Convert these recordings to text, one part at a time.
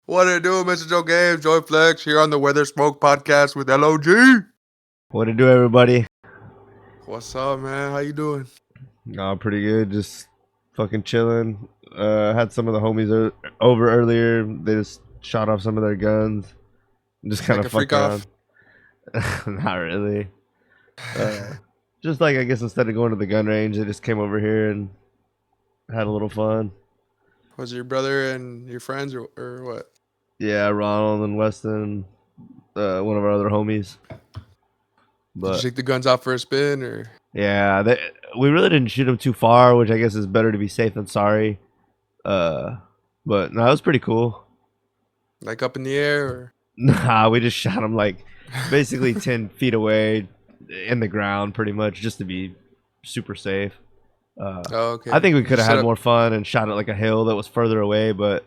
What do you do, Mr. Joe Games, Joy Flex, here on the Weather Smoke Podcast with LOG. What to do, everybody? What's up, man? How you doing? Oh, pretty good. Just fucking chilling. Had some of the homies over earlier. They just shot off some of their guns. Just kind Like of a freak fucked around. off? Not really. Just like I guess instead of going to the gun range, they just came over here and had a little fun. Was it your brother and your friends or what? Yeah, Ronald and Weston, one of our other homies. Did you But take the guns out for a spin or yeah, we really didn't shoot them too far, which I guess is better to be safe than sorry. But no, it was pretty cool. like up in the air or? Nah, we just shot him like basically 10 feet away in the ground, pretty much, just to be super safe. Oh, I okay. think we Did you could have set had up more fun and shot at like a hill that was further away, but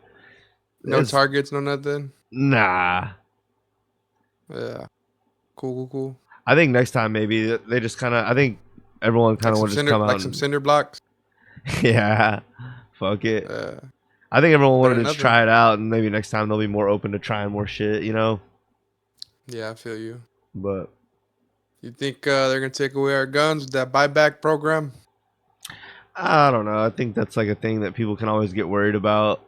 no it's targets, no nothing? nah. Yeah. Cool. I think next time maybe they just kind of. I think everyone kind of will just come out Some and cinder blocks? yeah, fuck it. Yeah. I think everyone Better wanted than to just nothing. try it out, and maybe next time they'll be more open to trying more shit, you know. Yeah, I feel you. But You think they're gonna take away our guns with that buyback program? I don't know. I think that's like a thing that people can always get worried about.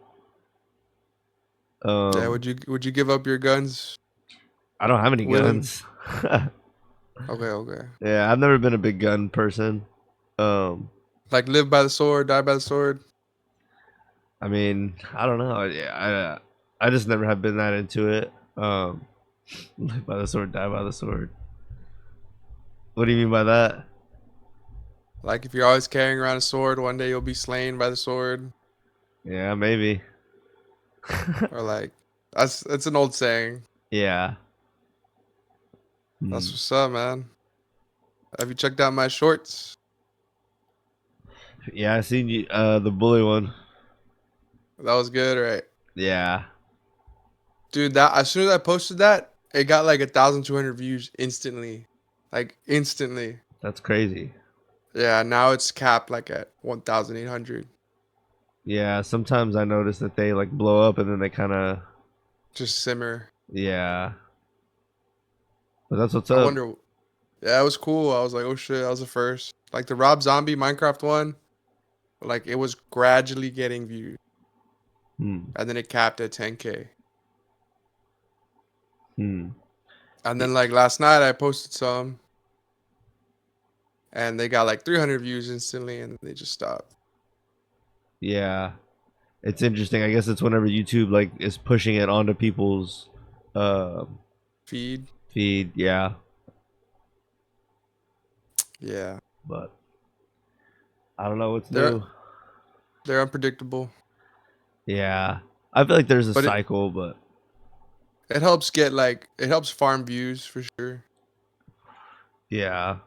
Yeah, Um, would you give up your guns I don't have any willing? guns. Okay. Yeah, I've never been a big gun person. Um, Like live by the sword, die by the sword. I mean, I don't know. I just never have been that into it. Live by the sword, die by the sword. What do you mean by that? Like if you're always carrying around a sword, one day you'll be slain by the sword. Yeah, maybe. Or like that's an old saying. Yeah. That's Hmm. what's up, man. Have you checked out my shorts? Yeah, I seen you. The bully one. That was good, right? Yeah, Dude, that as soon as I posted that, it got like 1,200 views instantly. Like instantly. that's crazy. Yeah, now it's capped like at 1,800. Yeah, sometimes I notice that they like blow up and then they kind of. Just simmer. Yeah, but that's what's I up. wonder. Yeah, it was cool. I was like, oh shit, that was the first. Like the Rob Zombie Minecraft one, like it was gradually getting views, Hmm. and then it capped at 10K. Hmm. And then like last night I posted some, and they got like 300 views instantly, and they just stopped. Yeah. It's interesting. I guess it's whenever YouTube like is pushing it onto people's uh, Feed. feed. Yeah, Yeah, but I don't know what's they're new. they're unpredictable, Yeah, I feel like there's a but cycle, but it helps get like it helps farm views for sure. yeah,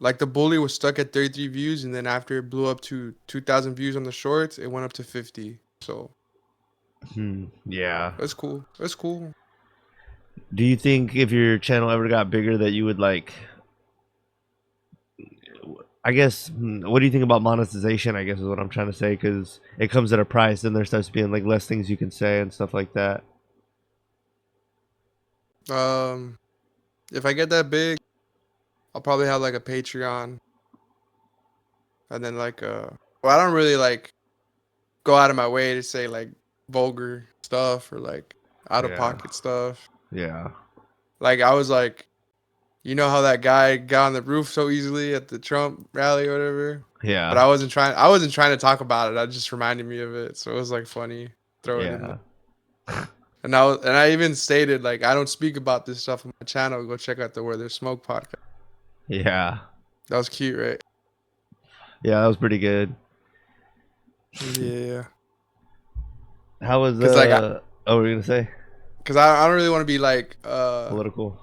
Like the bully was stuck at 33 views, and then after it blew up to 2,000 views on the shorts, it went up to 50. So yeah. that's cool. That's cool. Do you think if your channel ever got bigger that you would like? I guess. What do you think about monetization? I guess is what I'm trying to say because it comes at a price, and there starts being like less things you can say and stuff like that. Um, if I get that big, I'll probably have like a Patreon, and then like well, I don't really like go out of my way to say like vulgar stuff or like out of Yeah, pocket stuff. yeah, Like I was like, you know how that guy got on the roof so easily at the Trump rally or whatever. But yeah, I wasn't trying to talk about it. I just reminded me of it, so it was like funny. Throw it in there. yeah, And I even stated like I don't speak about this stuff on my channel. Go check out the Where There's Smoke podcast. yeah, That was cute, right? yeah. That was pretty good. Yeah. How was Cause like Oh, what were you gonna say? I don't really want to be like Political.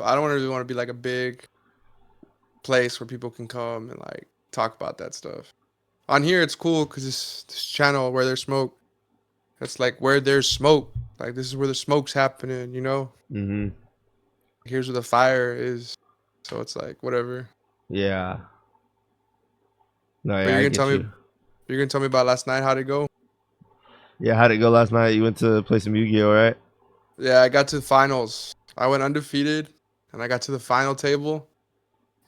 I don't really want to be like a big place where people can come and like talk about that stuff. On here it's cool because this channel Where There's Smoke. It's like where there's smoke. Like this is where the smoke's happening, you know? Mm-hmm. Here's where the fire is. So it's like whatever. Yeah. No, But yeah, I get you. you're gonna tell me about last night how'd it go? Yeah, how'd it go last night? You went to play some Yu-Gi-Oh, right? Yeah, I got to the finals. I went undefeated, and I got to the final table,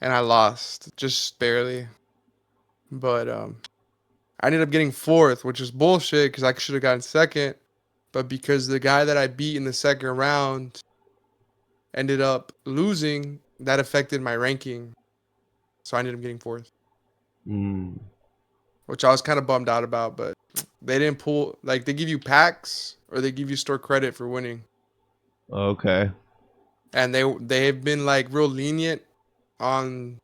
and I lost just barely. But I ended up getting fourth, which is bullshit because I should have gotten second. But because the guy that I beat in the second round ended up losing, that affected my ranking. So I ended up getting fourth, Mm, which I was kind of bummed out about. But they didn't pull, like, they give you packs or they give you store credit for winning. okay. And they've been like real lenient on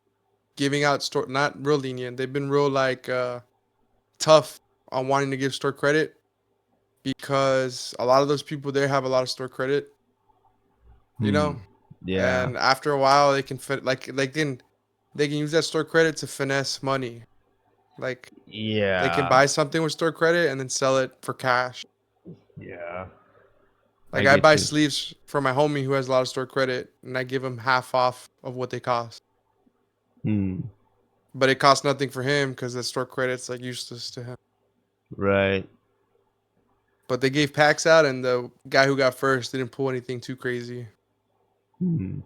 giving out store, not real lenient. They've been real like tough on wanting to give store credit because a lot of those people there have a lot of store credit, you Hmm. know. Yeah. And after a while, they can they can use that store credit to finesse money. Like they can Yeah. buy something with store credit and then sell it for cash. Yeah. I Like I get buy you. sleeves for my homie who has a lot of store credit, and I give him half off of what they cost. Hmm. But it costs nothing for him because the store credit's like useless to him. Right. But they gave packs out, and the guy who got first didn't pull anything too crazy. Hmm.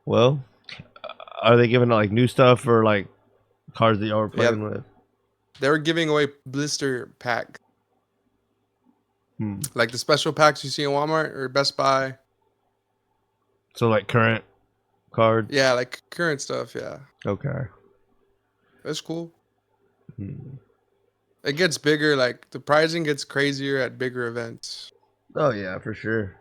Well, are they giving like new stuff or like cards that y'all were Yeah, playing with? they were giving away blister packs, Hmm. like the special packs you see in Walmart or Best Buy. So like current cards? Yeah, like current stuff. Yeah, Okay. that's cool. Hmm. It gets bigger. Like the pricing gets crazier at bigger events. Oh yeah, for sure.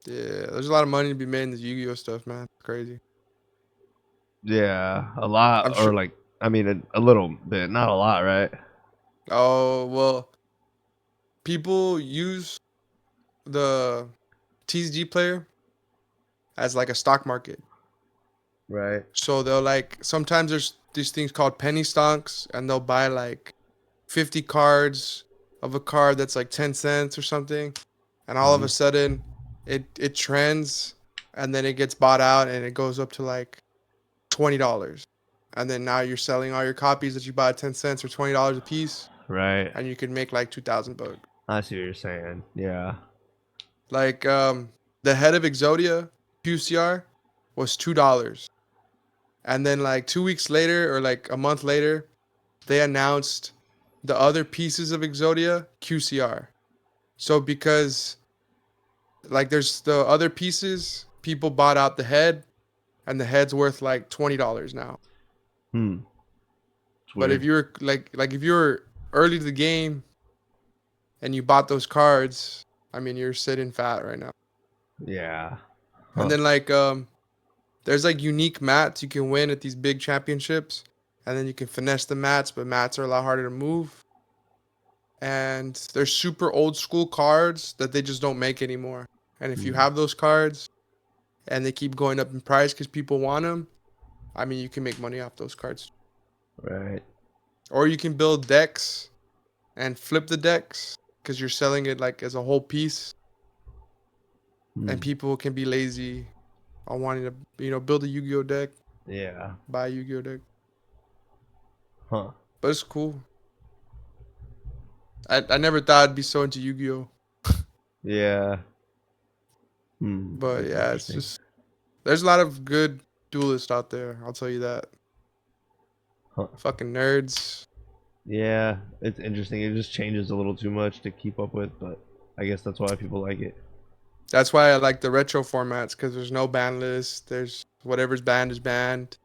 Yeah, there's a lot of money to be made in this Yu-Gi-Oh stuff, man. It's crazy. Yeah, a lot I'm or sure. like I mean a little bit, not a lot, right? Oh well, people use the TCG player as like a stock market. Right. So they'll like sometimes there's these things called penny stocks, and they'll buy like 50 cards of a card that's like 10 cents or something, and all of Hmm. a sudden it trends, and then it gets bought out and it goes up to like $20, and then now you're selling all your copies that you bought at 10 cents or $20 a piece, Right. and you can make like 2,000 bucks. I see what you're saying. Yeah. Like the head of Exodia QCR was $2, and then like 2 weeks later or like a month later they announced the other pieces of Exodia QCR. So because like there's the other pieces, people bought out the head, and the head's worth like $20 now. Hmm. It's But if weird. you're like if you're early to the game and you bought those cards, I mean you're sitting fat right now. Yeah. And Huh. then like there's like unique mats you can win at these big championships, and then you can finesse the mats, but mats are a lot harder to move. And they're super old school cards that they just don't make anymore. And if you Hmm. have those cards and they keep going up in price because people want them, I mean, you can make money off those cards. Right. Or you can build decks and flip the decks because you're selling it like as a whole piece, and Hmm. people can be lazy on wanting to, build a Yu-Gi-Oh deck, Yeah. buy a Yu-Gi-Oh deck. Huh. But it's cool. I never thought I'd be so into Yu-Gi-Oh. Yeah. Hmm. But That's yeah, it's interesting. just there's a lot of good duelists out there. I'll tell you that. Huh. Fucking nerds. Yeah, it's interesting. It just changes a little too much to keep up with, but I guess that's why people like it. That's why I like the retro formats because there's no ban list. There's whatever's banned is banned.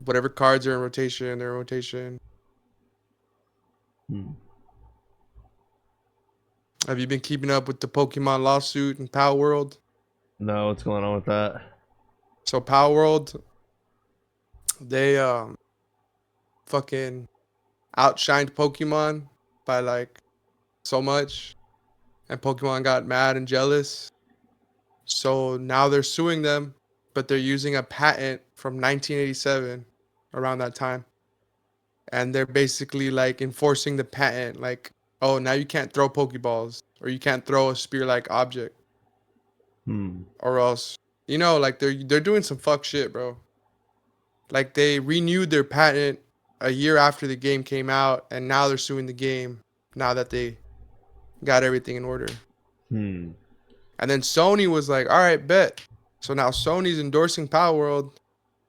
Whatever cards are in rotation, they're in rotation. Hmm. Have you been keeping up with the Pokemon lawsuit in Power World? No, what's going on with that? So Power World, they fucking outshined Pokemon by like so much, and Pokemon got mad and jealous. So now they're suing them, but they're using a patent from 1987 around that time. And they're basically like enforcing the patent like, oh, now you can't throw Pokeballs or you can't throw a spear-like object, Hmm. or else, like they're doing some fuck shit, bro. Like they renewed their patent a year after the game came out, and now they're suing the game now that they got everything in order. Hmm. And then Sony was like, all right, bet. So now Sony's endorsing Power World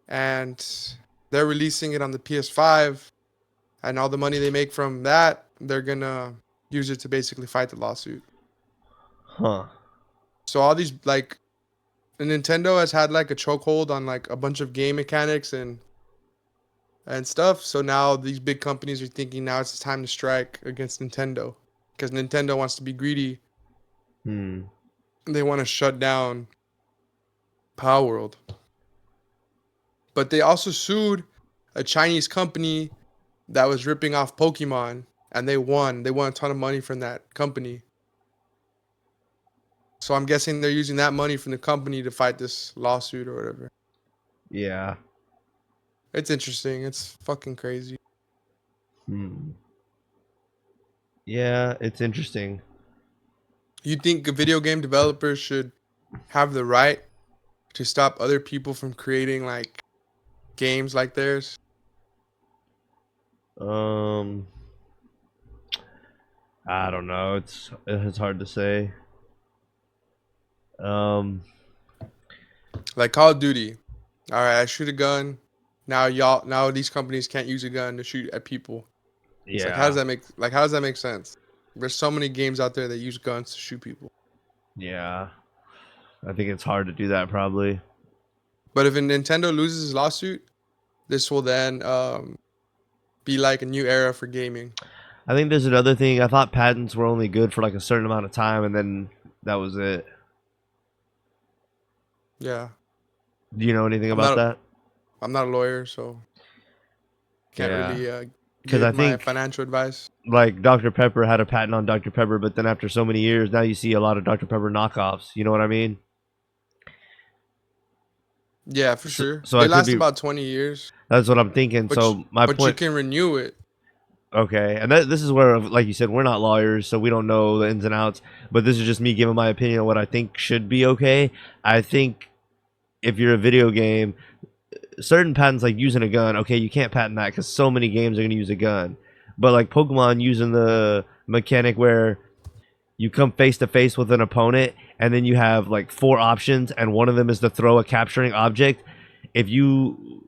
and they're releasing it on the PS5. And all the money they make from that, they're going to use it to basically fight the lawsuit. Huh. So all these, like, Nintendo has had like a chokehold on like a bunch of game mechanics and stuff. So now these big companies are thinking now it's time to strike against Nintendo because Nintendo wants to be greedy. Hmm. They want to shut down Power World. But they also sued a Chinese company that was ripping off Pokemon and they won. They won a ton of money from that company. So I'm guessing they're using that money from the company to fight this lawsuit or whatever. Yeah. It's interesting. It's fucking crazy. Hmm. Yeah, it's interesting. You think video game developers should have the right to stop other people from creating like games like theirs? Um, I don't know. It's hard to say. Um, Like Call of Duty. All right, I shoot a gun. Now these companies can't use a gun to shoot at people. It's like yeah, how does that make sense? There's so many games out there that use guns to shoot people. yeah. I think it's hard to do that probably. But if a Nintendo loses his lawsuit, this will then be like a new era for gaming. I think there's another thing. I thought patents were only good for like a certain amount of time, and then that was it. Yeah, Do you know anything I'm about not that? I'm not a lawyer, so can't Yeah, really because I give my think financial advice. like Dr. Pepper had a patent on Dr. Pepper, but then after so many years, now you see a lot of Dr. Pepper knockoffs. You know what I mean? Yeah, for So, sure. so They I could last be. about 20 years, That's what I'm thinking. but So my you point. can renew it. Okay, and this is where, like you said, we're not lawyers, so we don't know the ins and outs. But this is just me giving my opinion on what I think should be okay. I think if you're a video game, certain patents like using a gun, okay, you can't patent that because so many games are going to use a gun. But like Pokemon using the mechanic where you come face to face with an opponent and then you have like four options and one of them is to throw a capturing object. If you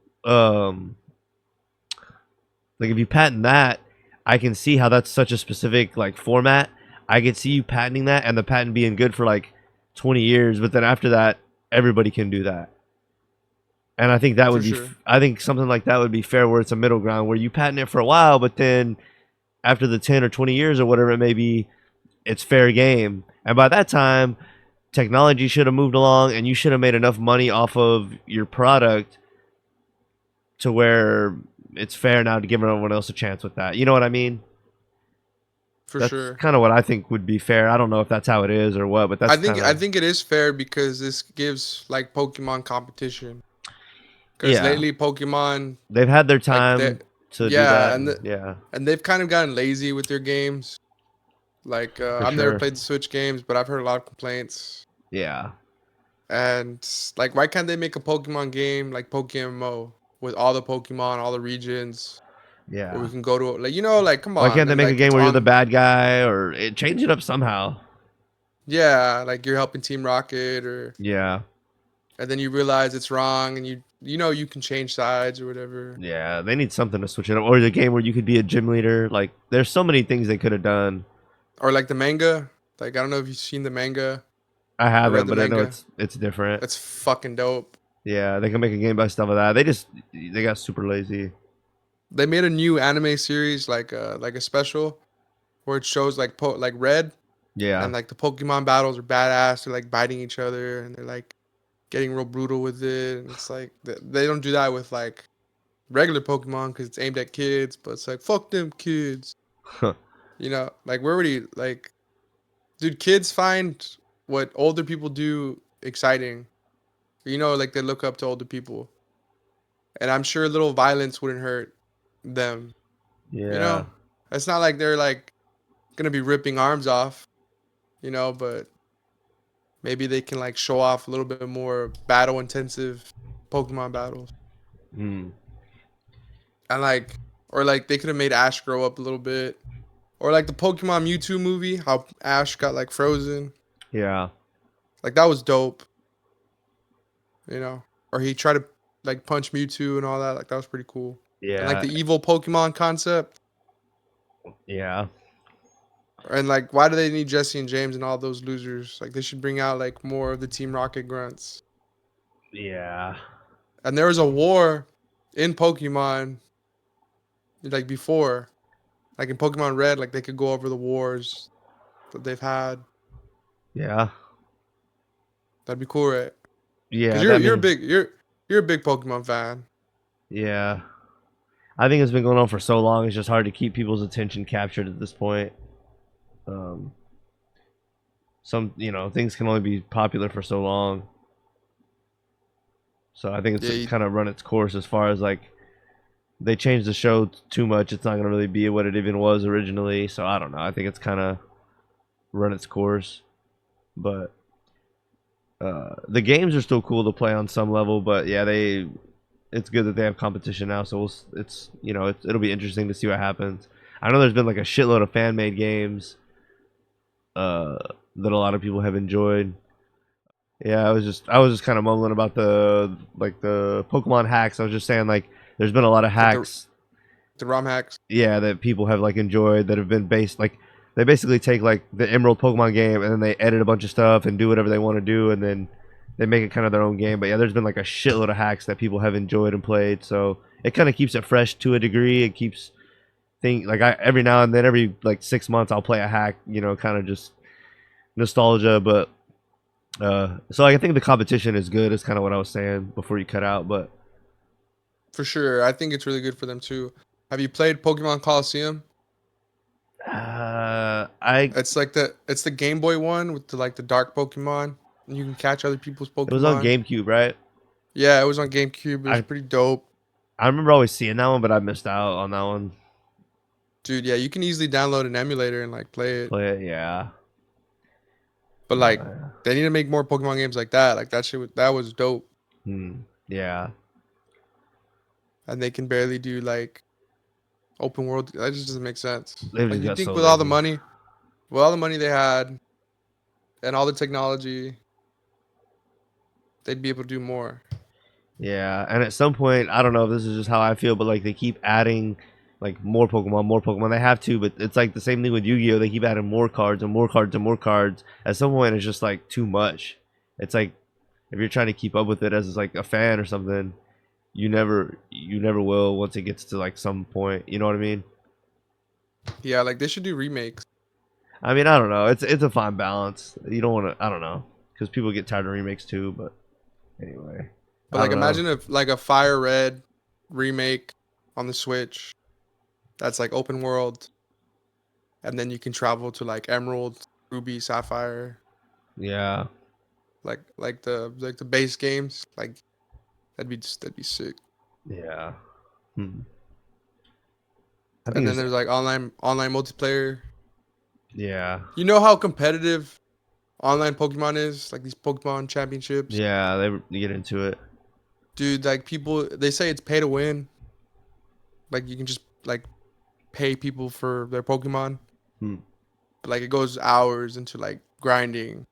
like if you patent that, I can see how that's such a specific like format. I could see you patenting that and the patent being good for like 20 years, but then after that, everybody can do that. And I think that For would be, sure. I think something like that would be fair, where it's a middle ground where you patent it for a while, but then after the 10 or 20 years or whatever it may be, it's fair game. And by that time, technology should have moved along, and you should have made enough money off of your product to where it's fair now to give everyone else a chance with that. You know what I mean? For That's sure. kind of what I think would be fair. I don't know if that's how it is or what, but that's kind I of, think it is fair because this gives like Pokemon competition. Because yeah. lately Pokemon They've had their like they time to do yeah, that, and yeah, and they've kind of gotten lazy with their games. Like for I've never sure. played the Switch games, but I've heard a lot of complaints. Yeah, And like why can't they make a Pokemon game like Pokemon with all the Pokemon, all the regions where yeah. we can go to like like come Why can't on they and make a like game it's where you're the on bad guy or change it up somehow? yeah, like you're helping Team Rocket or Yeah, and then you realize it's wrong and you can change sides or whatever. yeah. They need something to switch it up, or the game where you could be a gym leader. Like, there's so many things they could have done. Or like the manga. Like I don't know if you've seen the manga I or read haven't, the but I know manga. it's different. It's fucking dope. Yeah, they can make a game based off of that. They got super lazy. They made a new anime series like a special where it shows like like Red Yeah, and like the Pokemon battles are badass. They're like biting each other and they're like getting real brutal with it. And it's like they don't do that with like regular Pokemon because it's aimed at kids. But it's like fuck them kids. Like we're already like, dude, kids find what older people do exciting. Like they look up to older people, and I'm sure a little violence wouldn't hurt them. You yeah, know, it's not like they're like gonna be ripping arms off. But maybe they can like show off a little bit more battle intensive Pokemon battles. mm, And like or like they could have made Ash grow up a little bit Or like the Pokemon Mewtwo movie, how Ash got like frozen. Yeah. Like that was dope, you know. Or he tried to like punch Mewtwo and all that. Like that was pretty cool. And like Yeah. the evil Pokemon concept. Yeah. And like why do they need Jesse and James and all those losers? Like they should bring out like more of the Team Rocket grunts. Yeah. And there was a war in Pokemon like before. Like in Pokemon Red, like they could go over the wars that they've had. Yeah. That'd be cool, right? Because Yeah. you're That you're a mean, big you're a big Pokemon fan. yeah. I think it's been going on for so long. It's just hard to keep people's attention captured at this point. Um, some things can only be popular for so long. So I think it's Yeah, kind of run its course as far as like they changed the show too much. It's not going to really be what it even was originally. So I don't know. I think it's kind of run its course. But the games are still cool to play on some level. But yeah, it's good that they have competition now. So it'll be interesting to see what happens. I know there's been like a shitload of fan made games uh, that a lot of people have enjoyed. Yeah, I was just kind of mumbling about the Pokemon hacks. I was just saying like there's been a lot of like hacks, the ROM hacks. yeah, that people have like enjoyed that have been based like they basically take like the Emerald Pokemon game and then they edit a bunch of stuff and do whatever they want to do and then they make it kind of their own game. But yeah, there's been like a shitload of hacks that people have enjoyed and played, so it kind of keeps it fresh to a degree. It keeps like I every now and then, every like 6 months, I'll play a hack, kind of just nostalgia, but so I think the competition is good. Is kind of what I was saying before you cut out. But For sure. I think it's really good for them too. Have you played Pokemon Coliseum? I It's the Game Boy one with the dark Pokemon, and you can catch other people's it was on Pokemon. GameCube, right? Yeah, it was on GameCube. It was I pretty dope. I remember always seeing that one, but I missed out on that one. Dude, yeah, you can easily download an emulator and like play it. Play it, yeah. But like No, they need to make more Pokemon games like that. Like that was dope. yeah. And they can barely do like open world. That just doesn't make sense. They've Like just you got think so lazy. with all the money they had and all the technology, they'd be able to do more. Yeah, and at some point, I don't know if this is just how I feel, but like they keep adding like more Pokemon, more Pokemon. They have to, but it's like the same thing with Yu-Gi-Oh. They keep adding more cards and more cards and more cards. At some point, it's just like too much. It's like if you're trying to keep up with it as like a fan or something, you never will once it gets to like some point. You know what I mean? Yeah, like they should do remakes. I mean, I don't know. It's a fine balance. You don't want to. I don't know because people get tired of remakes too. But anyway, But I like don't know. imagine if like a Fire Red remake on the Switch that's like open world and then you can travel to like Emerald, Ruby, Sapphire, Yeah, like the base games. Like that'd be sick. yeah. Hmm. I And think then it's there's like online multiplayer. yeah, You know how competitive online Pokemon is? Like these Pokemon championships. yeah. They get into it. Dude, like people they say it's pay to win. Like you can just like pay people for their Pokemon. Hmm. But like it goes hours into like grinding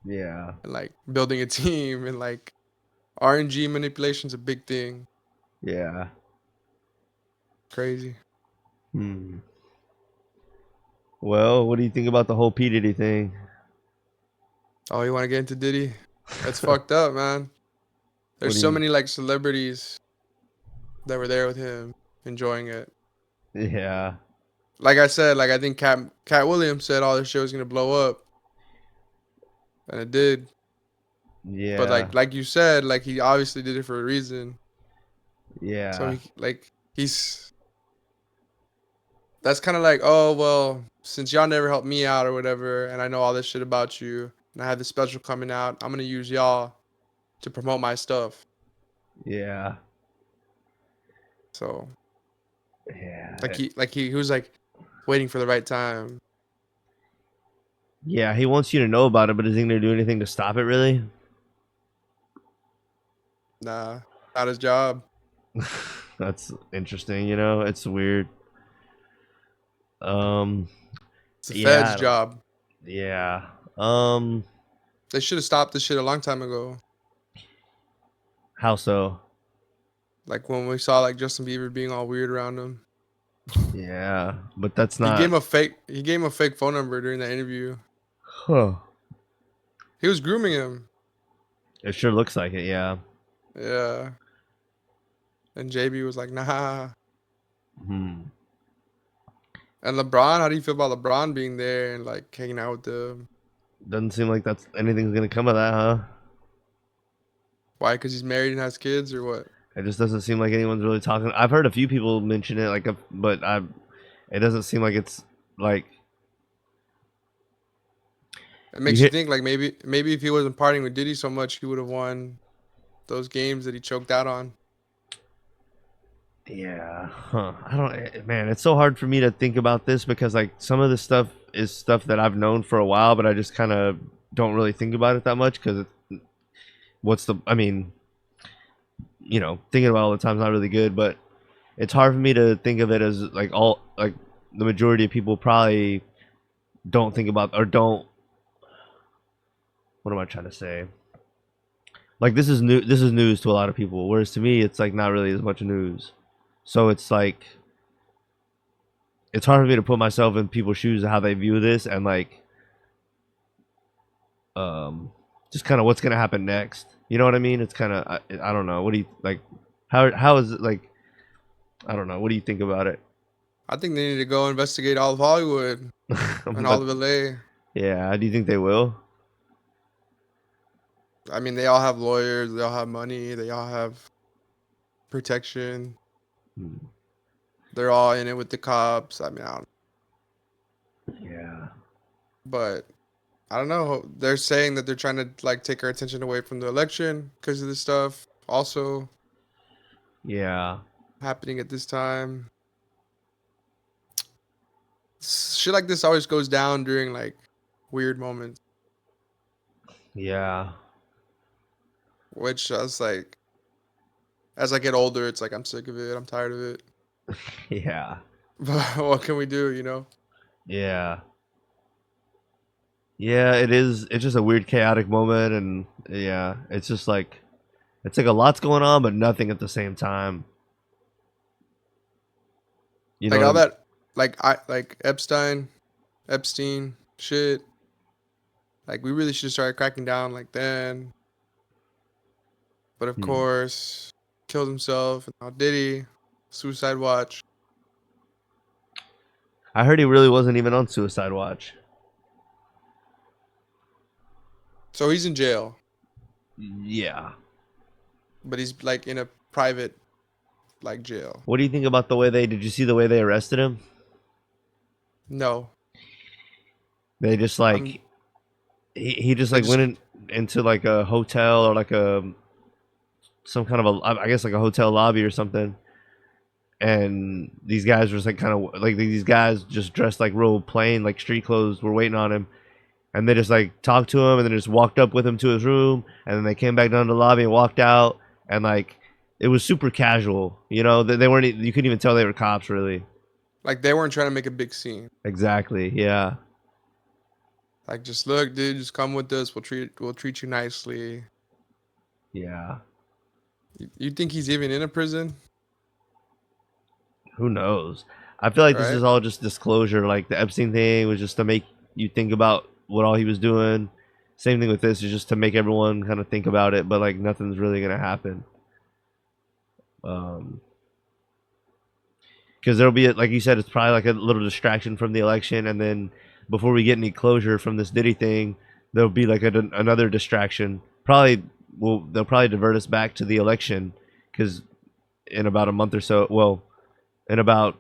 Yeah, and like building a team and like RNG manipulation's a big thing. yeah. Crazy. Hmm. Well, what do you think about the whole P Diddy thing? Oh, you want to get into Diddy? That's fucked up, man. What There's do so you? many like celebrities that were there with him enjoying it. Yeah, Like I said, like I think Cat Williams said all this shit was gonna blow up, and it did. But yeah, like you said, like he obviously did it for a reason. So yeah, he's that's kind of like, oh well, since y'all never helped me out or whatever, and I know all this shit about you, and I have this special coming out, I'm gonna use y'all to promote my stuff. yeah, So like yeah. he was like waiting for the right time. Yeah, he wants you to know about it, but is he gonna do anything to stop it? Really? Nah, not his job. That's interesting. It's weird. Um, It's the Yeah, Fed's I don't. job. Yeah. Um. They should have stopped this shit a long time ago. How so? Like when we saw like Justin Bieber being all weird around him. Yeah, but that's He gave not. him a fake. He gave him a fake phone number during that interview. Huh. He was grooming him. It sure looks like it. Yeah. Yeah. And JB was like, nah. Hmm. And LeBron, how do you feel about LeBron being there and like hanging out with them? Doesn't seem like that's anything's gonna come of that, huh? Why? Because he's married and has kids, or what? It just doesn't seem like anyone's really talking. I've heard a few people mention it, but I. It doesn't seem like it's like It you makes you hit. think like maybe if he wasn't partying with Diddy so much, he would have won those games that he choked out on. Yeah, huh. I don't, man, it's so hard for me to think about this because like some of this stuff is stuff that I've known for a while, but I just kind of don't really think about it that much because I mean, thinking about it all the time is not really good, but it's hard for me to think of it as like the majority of people probably don't think about or don't, what am I trying to say? Like this is news to a lot of people, whereas to me, it's like not really as much news. So it's like, it's hard for me to put myself in people's shoes of how they view this and like um just kind of what's gonna happen next. You know what I mean? It's kind of I don't know. What do you like? How is it like? I don't know. What do you think about it? I think they need to go investigate all of Hollywood and all But of LA. yeah, do you think they will? I mean, they all have lawyers, they all have money, they all have protection. Hmm. They're all in it with the cops. I mean, Yeah, but I don't know. They're saying that they're trying to like take our attention away from the election because of this stuff also yeah, happening at this time. Shit like this always goes down during like weird moments, yeah, which I was like, as I get older, it's like I'm sick of it. I'm tired of it. yeah, But what can we do, you know? yeah, yeah. It is. It's just a weird, chaotic moment, and yeah, it's like a lot's going on, but nothing at the same time. You know Like what I all mean? that, like Epstein shit. Like we really should have started cracking down like then. But of Hmm. course, killed himself. And now Diddy, suicide watch. I heard he really wasn't even on suicide watch. So he's in jail, Yeah. but he's like in a private like jail. What do you think about the way they? Did you see the way they arrested him? No, They just I'm. like he just They like went just into like a hotel or like a some kind of a, I guess like a hotel lobby or something, and these guys were just like kind of like these guys just dressed like real plain like street clothes were waiting on him, and they just like talked to him and then just walked up with him to his room, and then they came back down to the lobby and walked out, and like it was super casual, they weren't you couldn't even tell they were cops really. like they weren't trying to make a big scene. Exactly, yeah, Like just look, dude, just come with us. We'll treat you nicely. yeah. You think he's even in a prison, Who knows? I feel like this is right? all just disclosure. Like the Epstein thing was just to make you think about what all he was doing. Same thing with this is just to make everyone kind of think about it, but like nothing's really gonna happen. Um, because there'll be like you said, it's probably like a little distraction from the election, and then before we get any closure from this Diddy thing, there'll be like another distraction. Probably, they'll probably divert us back to the election because in about a month or so, well, in about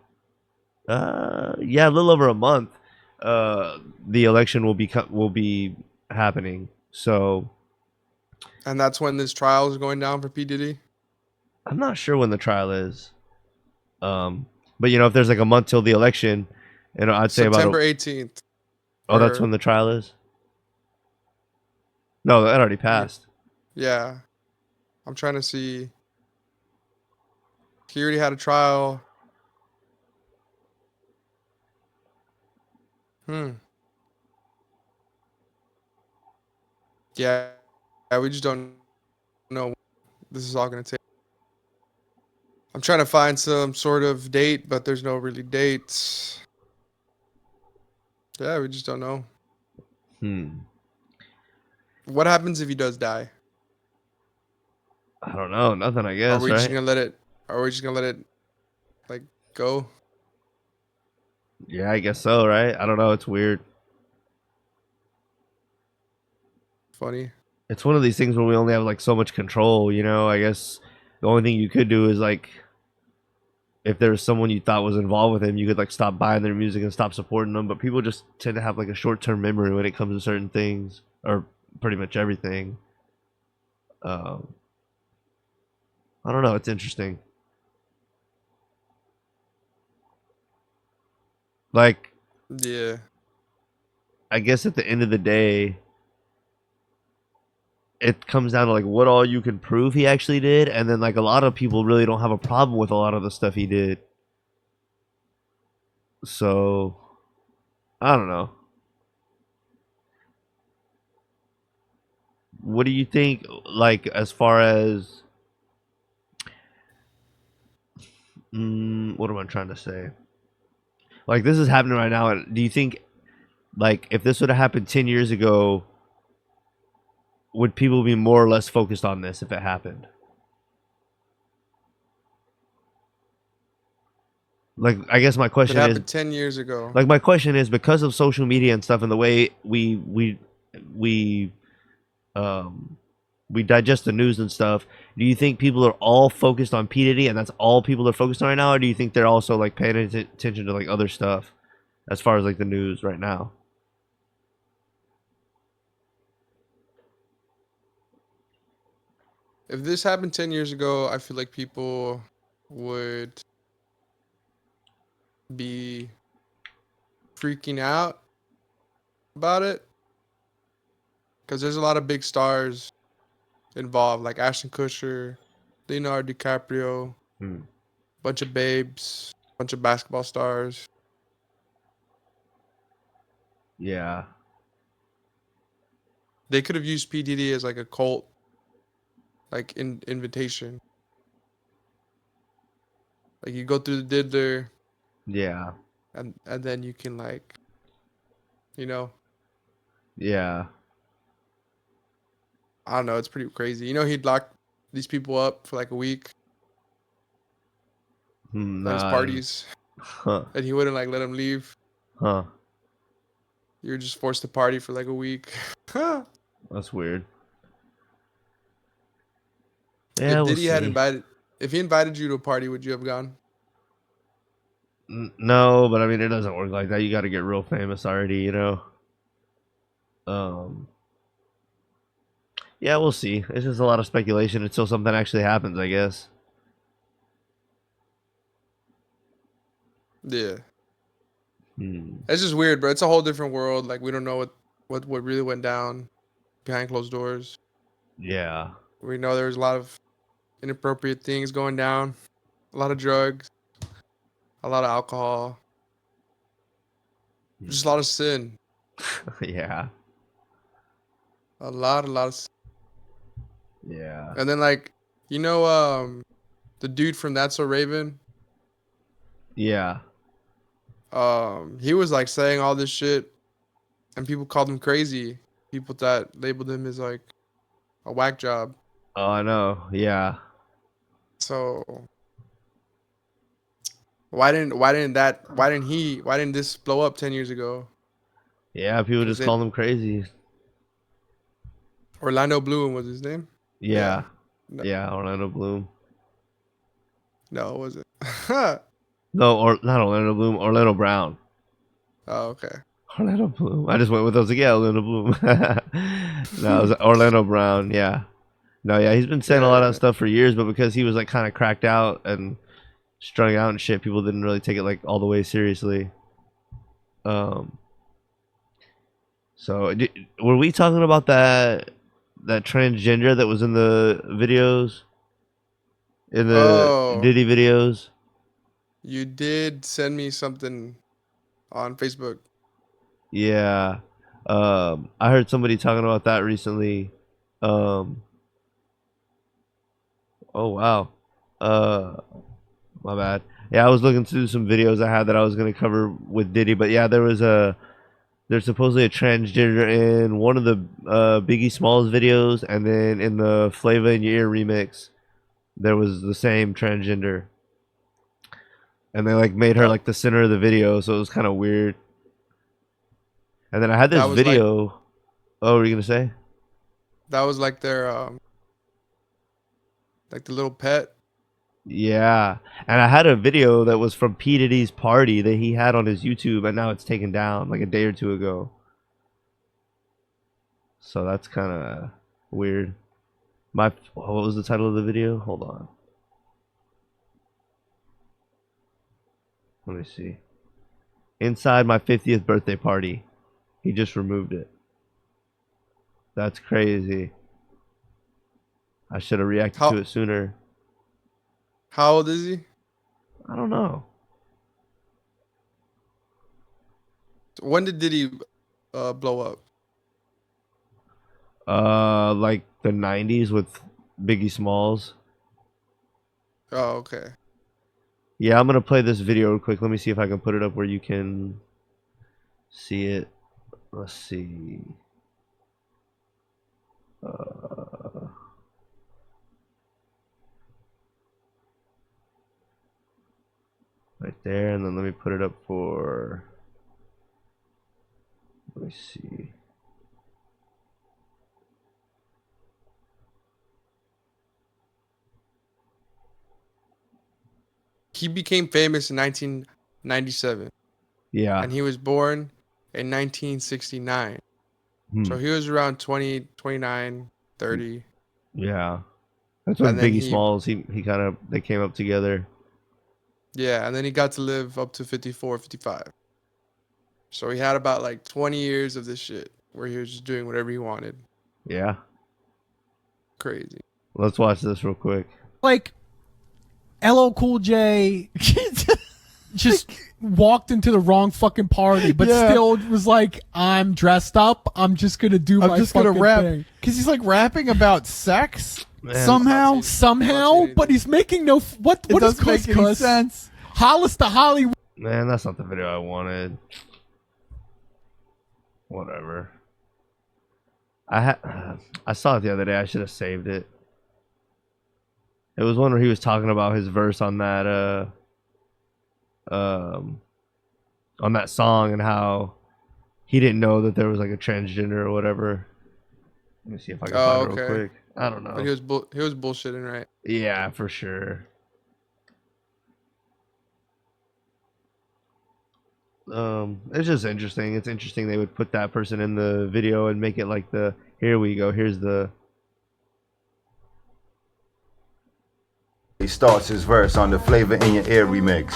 yeah, a little over a month, the election will be happening. So And that's when this trial is going down for P Diddy. I'm not sure when the trial is. Um, but if there's like a month till the election, I'd say about September 18th, oh, that's when or the trial is. No, that already let me. passed. Yeah, I'm trying to see. He already had a trial. Hmm. Yeah. Yeah. We just don't know. This is all gonna take. I'm trying to find some sort of date, but there's no really dates. Yeah, we just don't know. Hmm. What happens if he does die? I don't know. Nothing, I Are guess, we just right? gonna let it? Are we just gonna let it like go? Yeah, I guess so, right? I don't know. It's weird. Funny. It's one of these things where we only have like so much control, you know? I guess the only thing you could do is like if there was someone you thought was involved with him, you could like stop buying their music and stop supporting them. But people just tend to have like a short term memory when it comes to certain things or pretty much everything. Um, I don't know. It's interesting. Like, Yeah. I guess at the end of the day, it comes down to like what all you can prove he actually did, and then like a lot of people really don't have a problem with a lot of the stuff he did. So I don't know. What do you think? Like as far as what am I trying to say? Like this is happening right now. Do you think like if this would have happened 10 years ago, would people be more or less focused on this if it happened? Like I guess my If it question is happened 10 years ago, like my question is because of social media and stuff and the way we um we digest the news and stuff. Do you think people are all focused on P Diddy and that's all people are focused on right now, or do you think they're also like paying attention to like other stuff as far as like the news right now? if this happened 10 years ago, I feel like people would be freaking out about it because there's a lot of big stars involved, like Ashton Kutcher, Leonardo DiCaprio, Hmm. bunch of babes, bunch of basketball stars. Yeah, They could have used P Diddy as like a cult, like invitation. Like you go through the diddler, yeah, and then you can like, you know, yeah. I don't know, it's pretty crazy. He'd lock these people up for like a week at his Nah, parties, huh, and he wouldn't like let them leave. huh. You were just forced to party for like a week. That's weird. Yeah, If we'll Diddy had see. invited, if he invited you to a party, would you have gone? No, but I mean, it doesn't work like that. You got to get real famous already, you know. Um, yeah, we'll see. It's just a lot of speculation until something actually happens, I guess. Yeah, Hmm. it's just weird, bro. It's a whole different world. Like we don't know what really went down behind closed doors. Yeah. We know there's a lot of inappropriate things going down, a lot of drugs, a lot of alcohol, just a Hmm. lot of sin, Yeah. a lot of. Sin. Yeah. And then like, you know, the dude from That's So Raven, Yeah. he was like saying all this shit, and people called him crazy. People that labeled him as like a whack job. Oh, I know. Yeah. So why didn't this blow up 10 years ago? Yeah. People Was just it call them crazy. Orlando Bloom was his name? Yeah. Yeah. No, Yeah. Orlando Bloom. no, it wasn't. Oh, No, or not Orlando Bloom. Orlando Brown. okay. Orlando Bloom. I just went with those. Like, yeah, Orlando Bloom. No, it was Orlando Brown. Yeah. No, yeah, he's been saying a lot of Yeah. stuff for years, but because he was like kind of cracked out and strung out and shit, people didn't really take it like all the way seriously. Um, so were we talking about that transgender that was in the videos in the Oh, Diddy videos? you did send me something on Facebook. Yeah. I heard somebody talking about that recently. Um, oh wow. Uh, my bad. Yeah, I was looking through some videos I had that I was gonna cover with Diddy, but yeah, there's supposedly a transgender in one of the Biggie Smalls videos, and then in the Flavor in Your Ear remix, there was the same transgender, and they like made her That like the center of the video, so it was kind of weird. And then I had that this was like video. Oh, what were you gonna say? that was their like the little pet. Yeah, and I had a video that was from P Diddy's party that he had on his YouTube, and now it's taken down like a day or two ago. So that's kind of weird. What was the title of the video? Hold on, let me see. Inside my 50th birthday party, he just removed it. That's crazy. I should have reacted to How it sooner. how old is he? I don't know. When did he blow up? Like the 90s with Biggie Smalls. Oh, okay. Yeah, I'm gonna play this video real quick. Let me see if I can put it up where you can see it. Let's see. Uh, right there, and then let me put it up for. Let me see. He became famous in 1997, Yeah. and he was born in 1969. Hmm. So he was around 20, 29, 30, Yeah. That's when and then Biggie Smalls he kind of they came up together. and then he got to live up to 54, 55. So he had about like 20 years of this shit where he was just doing whatever he wanted. Yeah. Crazy. Let's watch this real quick. Like LL Cool J just walked into the wrong fucking party, but Yeah. still was like, I'm dressed up. I'm just gonna do I'm my just gonna fucking rap thing. because he's like rapping about sex Man, somehow. Somehow, but he's making no. What It is doesn't Cuss make any Cuss? sense. Hollis to Hollywood. Man, that's not the video I wanted. Whatever. I saw it the other day. I should have saved it. It was one where he was talking about his verse um on that song and how he didn't know that there was like a transgender or whatever. Let me see if I can Oh, find it real okay. quick. I don't But know. he was bullshitting, right? Yeah, for sure. It's just interesting. It's interesting they would put that person in the video and make it like the here we go. Here's the He starts his verse on the Flavor in Your Ear remix.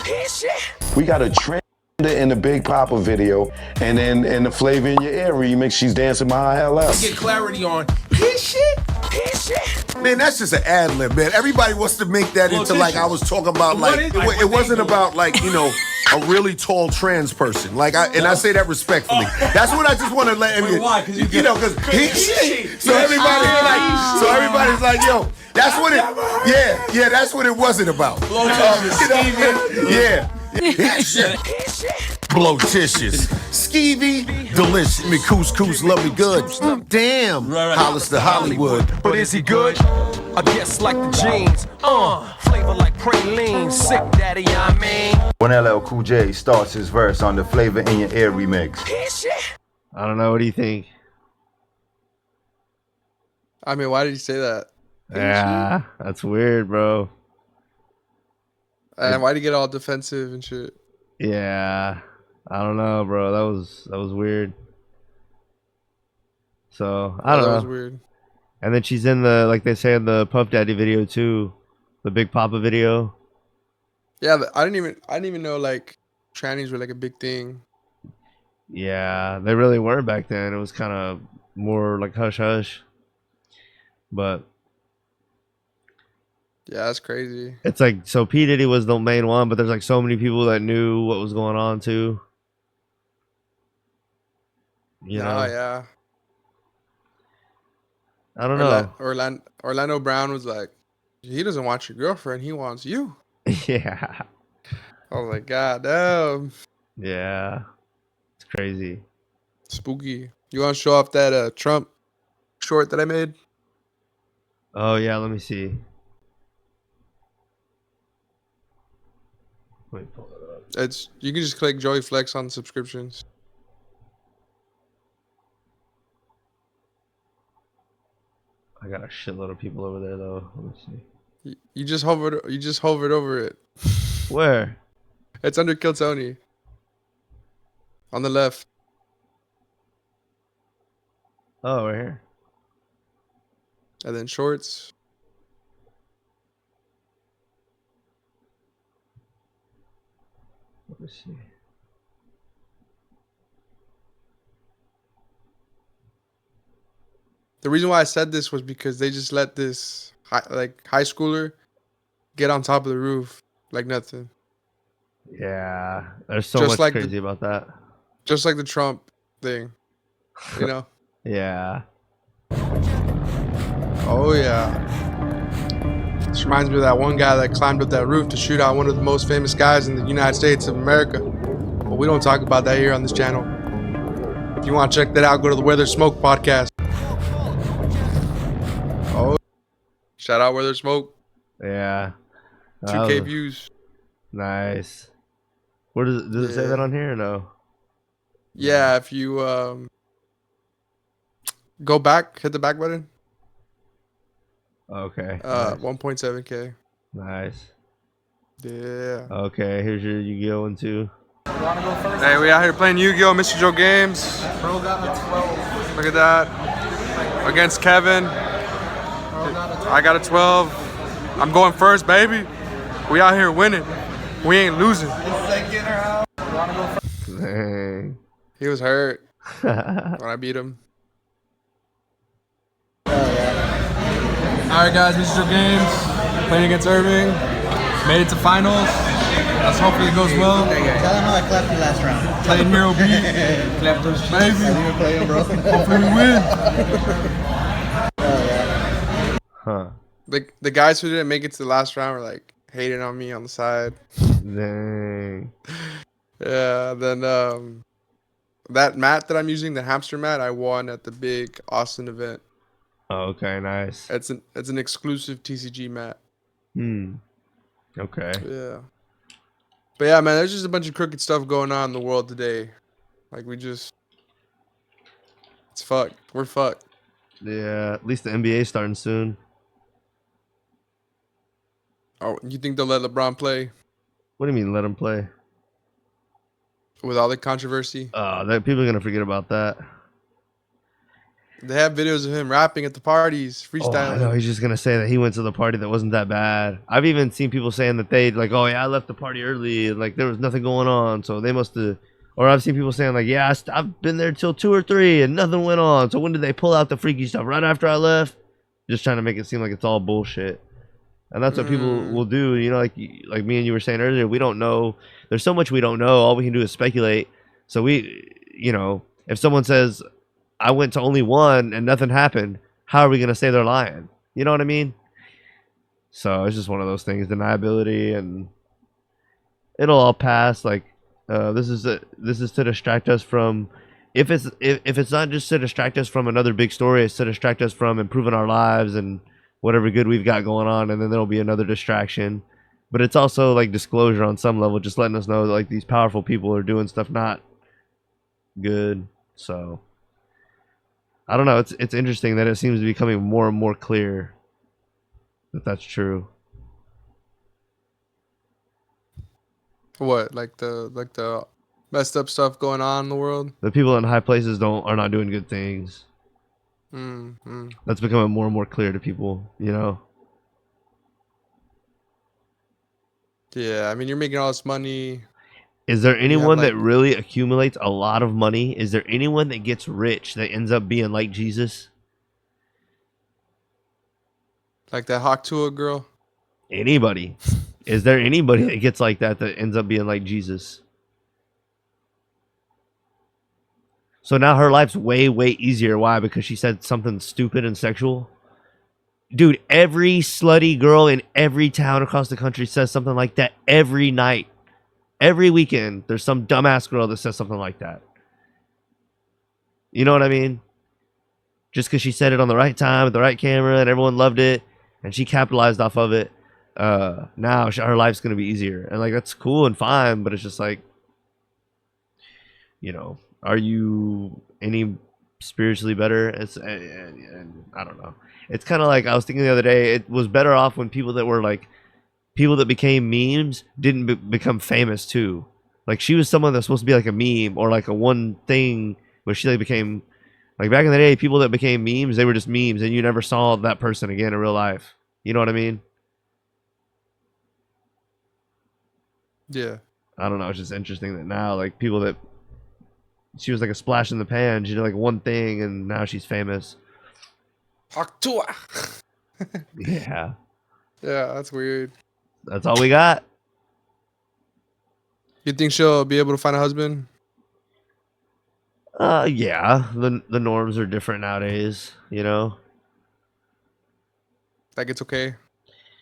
We got a trend in the Big Papa video, and then in the Flavor in Your Ear remix, she's dancing behind LS. Get clarity on his shit. Man, that's just an ad lib, man. Everybody wants to make that into like I was talking about, like it wasn't about like a really tall trans person. Like I say that respectfully. That's what I just want to let him. Why? Because because he. So everybody's like, yo, that's what it. Yeah, that's what it wasn't about. Yeah. Blotitious, skeevy, delicious. Me couscous, lovely good. Damn, Hollis to Hollywood. But is he good? I guess like the jeans. Flavor like praline. Sick daddy, I mean. When LL Cool J starts his verse on the Flavor in Your Ear remix. I don't know. What do you think? I mean, why did he say that? Yeah, that's weird, bro. And why did he get all defensive and shit? Yeah, I don't know, bro. That was weird. So I don't That know. was weird. And then she's in the like they say in the Puff Daddy video too, the Big Papa video. Yeah, I didn't even know like trannies were like a big thing. Yeah, they really were back then. It was kind of more like hush hush. But Yeah, that's crazy. it's like so P Diddy was the main one, but there's like so many people that knew what was going on too. You Nah, know, yeah. I don't know. Orlando Brown was like, he doesn't want your girlfriend, he wants you. Yeah, I was like, God damn, yeah, it's crazy. spooky. You want to show off that Trump short that I made? Oh yeah, let me see. Wait, pull it up. It's you can just click Joey Flex on subscriptions. I got a shitload of people over there though. Let me see. You just hovered over it. Where? It's under Kill Tony. On the left. Oh, right here. And then shorts. Let me see. The reason why I said this was because they just let this high schooler get on top of the roof like nothing. Yeah, there's so Just much like crazy about that. Just like the Trump thing, you know? Yeah. Oh yeah. This reminds me of that one guy that climbed up that roof to shoot out one of the most famous guys in the United States of America. But we don't talk about that here on this channel. If you want to check that out, go to the Where There's Smoke podcast. Oh, shout out Where There's Smoke. Yeah. 2K views. Nice. Where does it say that on here or no? Yeah, if you go back, hit the back button. Okay. Nice. 1.7K. Nice. Yeah. Okay, here's your Yu-Gi-Oh one too. Hey, we out here playing Yu-Gi-Oh! Mr. Joe Games. Bro got a 12. Look at that. Against Kevin. I got a 12. I'm going first, baby. We out here winning. We ain't losing. Dang. He was hurt when I beat him. Alright guys, Mr. Joe Games. Playing against Irving. Made it to finals. Let's hopefully it goes well. Tell him how I clapped you last round. Playing Hero B. Clap those baby. Play him, bro. Hopefully we win. Huh. The guys who didn't make it to the last round were like hating on me on the side. Dang. Yeah, then that mat that I'm using, the hamster mat, I won at the big Austin event. Oh, okay, nice. It's an exclusive TCG mat. Okay. Yeah. But yeah, man, there's just a bunch of crooked stuff going on in the world today. Like it's fucked. We're fucked. Yeah, at least the NBA starting soon. Oh, you think they'll let LeBron play What do you mean let him play? with all the controversy? That people are gonna forget about that. They have videos of him rapping at the parties, Oh, I freestyling. know. He's just gonna say that he went to the party that wasn't that bad. I've even seen people saying that they like, oh yeah, I left the party early, and like there was nothing going on, so they must have. Or I've seen people saying like, yeah, I've been there till 2 or 3 and nothing went on. So when did they pull out the freaky stuff? Right after I left? Just trying to make it seem like it's all bullshit. And that's what people will do. You know, like me and you were saying earlier, we don't know. There's so much we don't know. All we can do is speculate. So if someone says, I went to only 1 and nothing happened, how are we going to say they're lying? You know what I mean? So it's just one of those things, deniability, and it'll all pass. Like this is to distract us from, if it's not just to distract us from another big story, it's to distract us from improving our lives and whatever good we've got going on, and then there'll be another distraction. But it's also like disclosure on some level, just letting us know that like these powerful people are doing stuff not good. So I don't know. It's interesting that it seems to be becoming more and more clear that that's true. What, like the messed up stuff going on in the world? The people in high places are not doing good things. That's becoming more and more clear to people, you know? Yeah, I mean, you're making all this money. Is there anyone that really accumulates a lot of money? Is there anyone that gets rich that ends up being like Jesus? Like that Hawk Tuah girl? Anybody? Is there anybody that gets like that ends up being like Jesus? So now her life's way, way easier. Why? Because she said something stupid and sexual. Dude, every slutty girl in every town across the country says something like that every night. Every weekend, there's some dumbass girl that says something like that. You know what I mean? Just because she said it on the right time with the right camera and everyone loved it and she capitalized off of it. Now her life's going to be easier. And like, that's cool and fine, but it's just like, you know, are you any spiritually better? It's and I don't know. It's kind of like I was thinking the other day. It was better off when people that were like people that became memes didn't become famous too. Like she was someone that's supposed to be like a meme or like a one thing, but she like became like back in the day. People that became memes, they were just memes, and you never saw that person again in real life. You know what I mean? Yeah. I don't know. It's just interesting that now like people that she was like a splash in the pan. She did like one thing, and now she's famous. Haktua. Yeah, Yeah, that's weird. that's all we got. You think she'll be able to find a husband? Yeah. The norms are different nowadays. You know. Like it's okay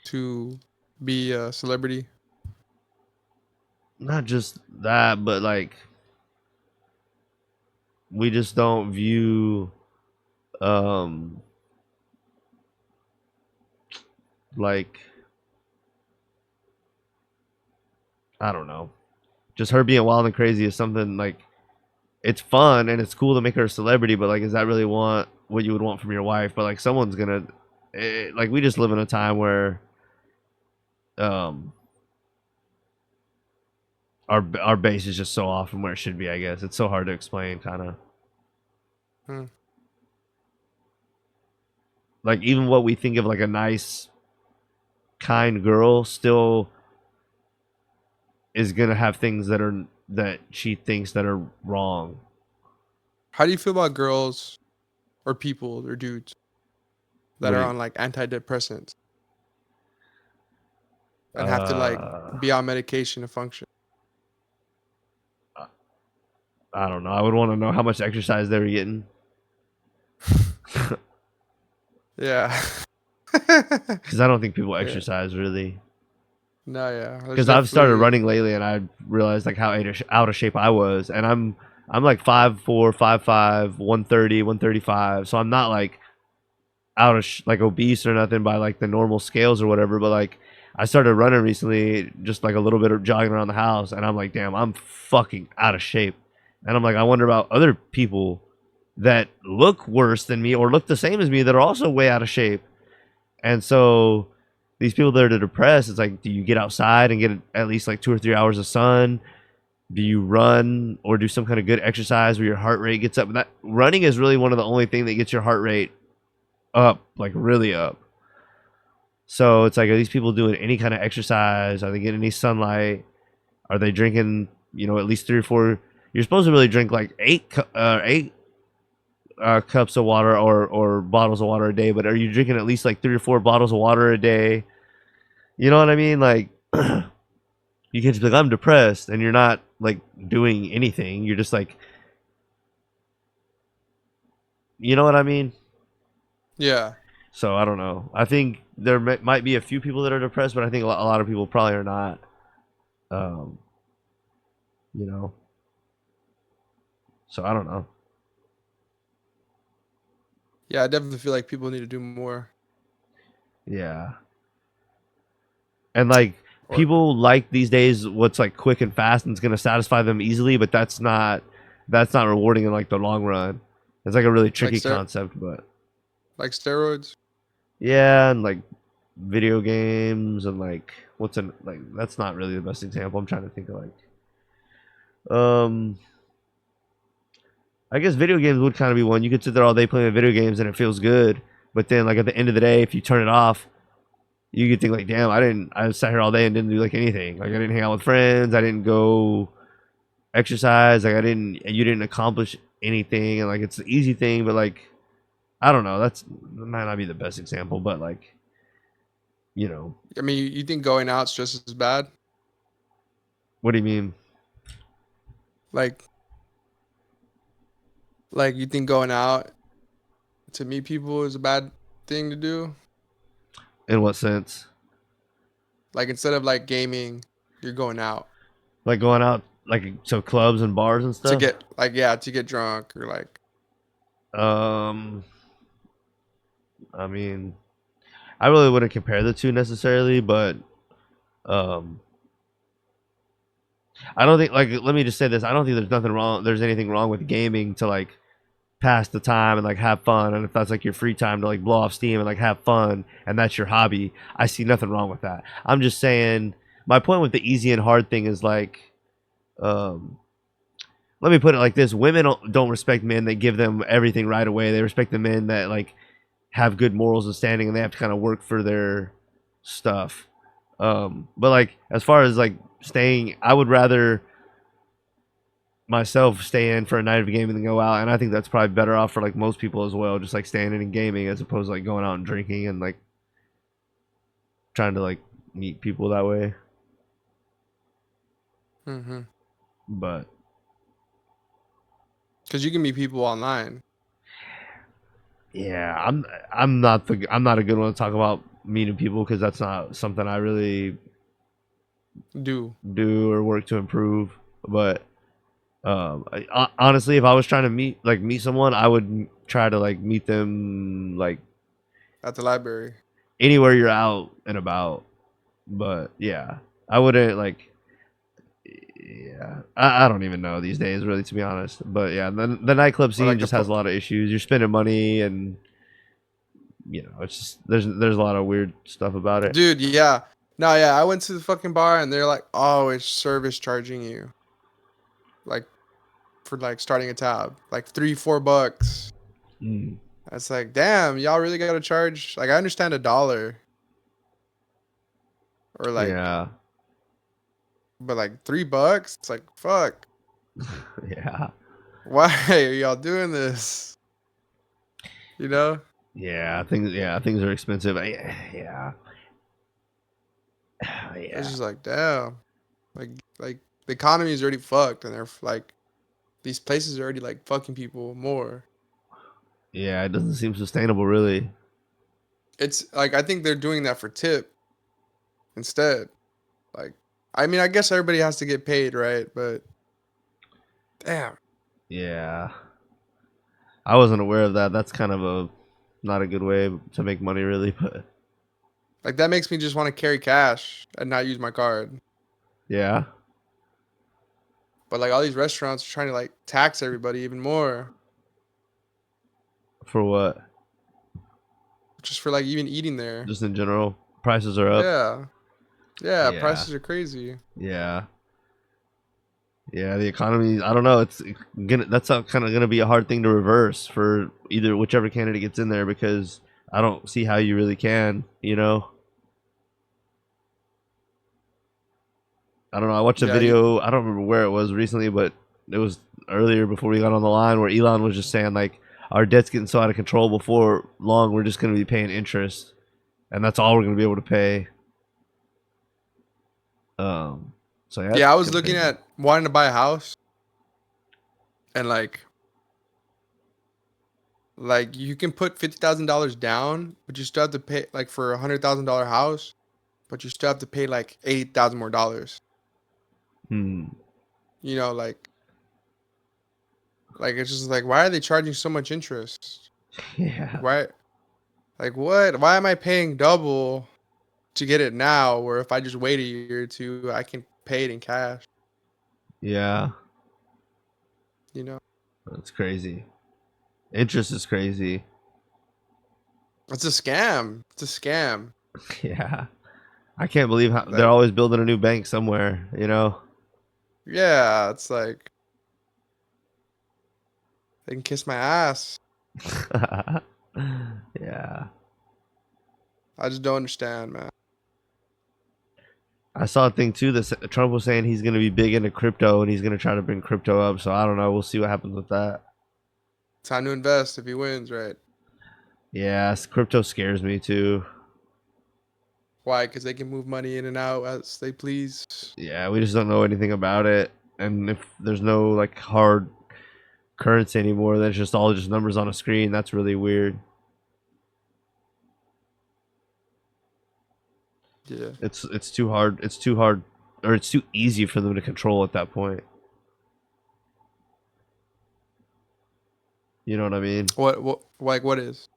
to be a celebrity? Not just that, but like we just don't view like I don't know. Just her being wild and crazy is something like it's fun and it's cool to make her a celebrity, but like is that really what you would want from your wife? But like someone's gonna like we just live in a time where um our base is just so off from where it should be, I guess. It's so hard to explain kind of. Like even what we think of like a nice kind girl still is gonna have things that she thinks that are wrong. How do you feel about girls or people or dudes that What are do you- on like antidepressants and have to like be on medication to function? I don't know. I would want to know how much exercise they were getting. Yeah. Because I don't think people Yeah. exercise really. No, yeah. There's Because I've started definitely- running lately, and I realized like how out of shape I was, and I'm like 5'4", 5'5", 130, 135. So I'm not like out of like obese or nothing by like the normal scales or whatever. But like I started running recently, just like a little bit of jogging around the house, and I'm like, damn, I'm fucking out of shape. And I'm like, I wonder about other people that look worse than me or look the same as me that are also way out of shape. And so these people that are depressed, it's like, do you get outside and get at least like 2 or 3 hours of sun? Do you run or do some kind of good exercise where your heart rate gets up? And that running is really one of the only thing that gets your heart rate up, like really up. So it's like, are these people doing any kind of exercise? Are they getting any sunlight? Are they drinking, at least 3 or 4? You're supposed to really drink like 8 cups of water or bottles of water a day, but are you drinking at least like 3 or 4 bottles of water a day? You know what I mean? Like, you can't just be like, I'm depressed, and you're not like doing anything. You're just like, you know what I mean? Yeah. So I don't know. I think there might be a few people that are depressed, but I think a lot of people probably are not. You know. So I don't know. Yeah, I definitely feel like people need to do more. Yeah. And like people like these days what's like quick and fast and it's gonna satisfy them easily, but that's not rewarding in like the long run. It's like a really tricky concept, but like steroids. Yeah, and like video games and like that's not really the best example. I'm trying to think of like I guess video games would kind of be one. You could sit there all day playing video games and it feels good, but then like at the end of the day, if you turn it off, you could think like, damn, I sat here all day and didn't do like anything. Like I didn't hang out with friends, I didn't go exercise, like you didn't accomplish anything, and like it's the easy thing, but like I don't know, that might not be the best example, but like I mean, you think going out's just as bad? What do you mean? Like Like, you think going out to meet people is a bad thing to do? In what sense? Like, instead of like gaming, you're going out Like going out, like to clubs and bars and to stuff. get like, yeah, to get drunk or like. Um, I mean, I really wouldn't compare the two necessarily, but um, I don't think, like, let me just say this: I don't think there's nothing wrong. There's anything wrong with gaming to like pass the time and like have fun, and if that's like your free time to like blow off steam and like have fun, and that's your hobby, I see nothing wrong with that. I'm just saying, my point with the easy and hard thing is like, um, let me put it like this: women don't respect men that give them everything right away. They respect the men that like have good morals and standing, and they have to kind of work for their stuff. But like as far as like staying, I would rather myself stay in for a night of gaming than go out, and I think that's probably better off for like most people as well, just like staying in and gaming as opposed to like going out and drinking and like trying to like meet people that way. Mm-hmm. But Because you can meet people online. yeah, I'm not a good one to talk about meeting people because that's not something I really Do or work to improve. But honestly, if I was trying to meet someone, I would try to like meet them like at the library. anywhere you're out and about. But yeah, I wouldn't like. Yeah, I don't even know these days, really, to be honest. But yeah, the nightclub scene like just has a lot of issues. You're spending money, and you know, it's just there's a lot of weird stuff about it. Dude, yeah. No, yeah, I went to the fucking bar and they're like, oh, it's service charging you. Like, for like starting a tab. Like $3-4. Mm. It's like, damn, y'all really gotta charge. Like, I understand $1. Or like, Yeah, but like $3? It's like, fuck. yeah, Why are y'all doing this? You know? yeah. Things are expensive. Yeah, It's yeah, just like, damn. Like the economy is already fucked and they're like, these places are already like fucking people more. yeah. It doesn't seem sustainable, really. It's like, I think they're doing that for tip instead. Like, I mean, I guess everybody has to get paid, right? But damn. Yeah, I wasn't aware of that. That's kind of a not a good way to make money, really. But Like, that makes me just want to carry cash and not use my card. yeah, But like all these restaurants are trying to like tax everybody even more. for what? Just for like even eating there. Just in general, prices are up. Yeah. Yeah, Yeah, prices are crazy. yeah. Yeah, the economy. I don't know. It's gonna. That's kind of gonna be a hard thing to reverse for either whichever candidate gets in there because I don't see how you really can. You know. I don't know. I watched a Yeah, video. I don't remember where it was recently, but it was earlier before we got on the line where Elon was just saying like our debt's getting so out of control. Before long, we're just gonna be paying interest, and that's all we're gonna be able to pay. So yeah. yeah, I was It's looking crazy. at wanting to buy a house and like you can put $50,000 down, but you still have to pay like for $100,000 house, but you still have to pay like $8,000 more dollars. Hmm. You know, like it's just like, why are they charging so much interest? Yeah. Why, like what? Why am I paying double to get it now? Where if I just wait a year or two, I can pay it in cash. Yeah. You know, That's crazy. Interest is crazy. it's a scam. It's a scam. Yeah. I can't believe how they're Like, always building a new bank somewhere, you know? yeah, it's like they can kiss my ass. Yeah. I just don't understand, man. I saw a thing too that Trump was saying he's going to be big into crypto and he's going to try to bring crypto up. So I don't know. We'll see what happens with that. Time to invest if he wins, right? Yeah, crypto scares me too. Why? Because they can move money in and out as they please. Yeah, we just don't know anything about it. And if there's no like hard currency anymore. That's just all just numbers on a screen. That's really weird. Yeah. It's too hard. It's too hard, or it's too easy for them to control at that point. You know what I mean? What is?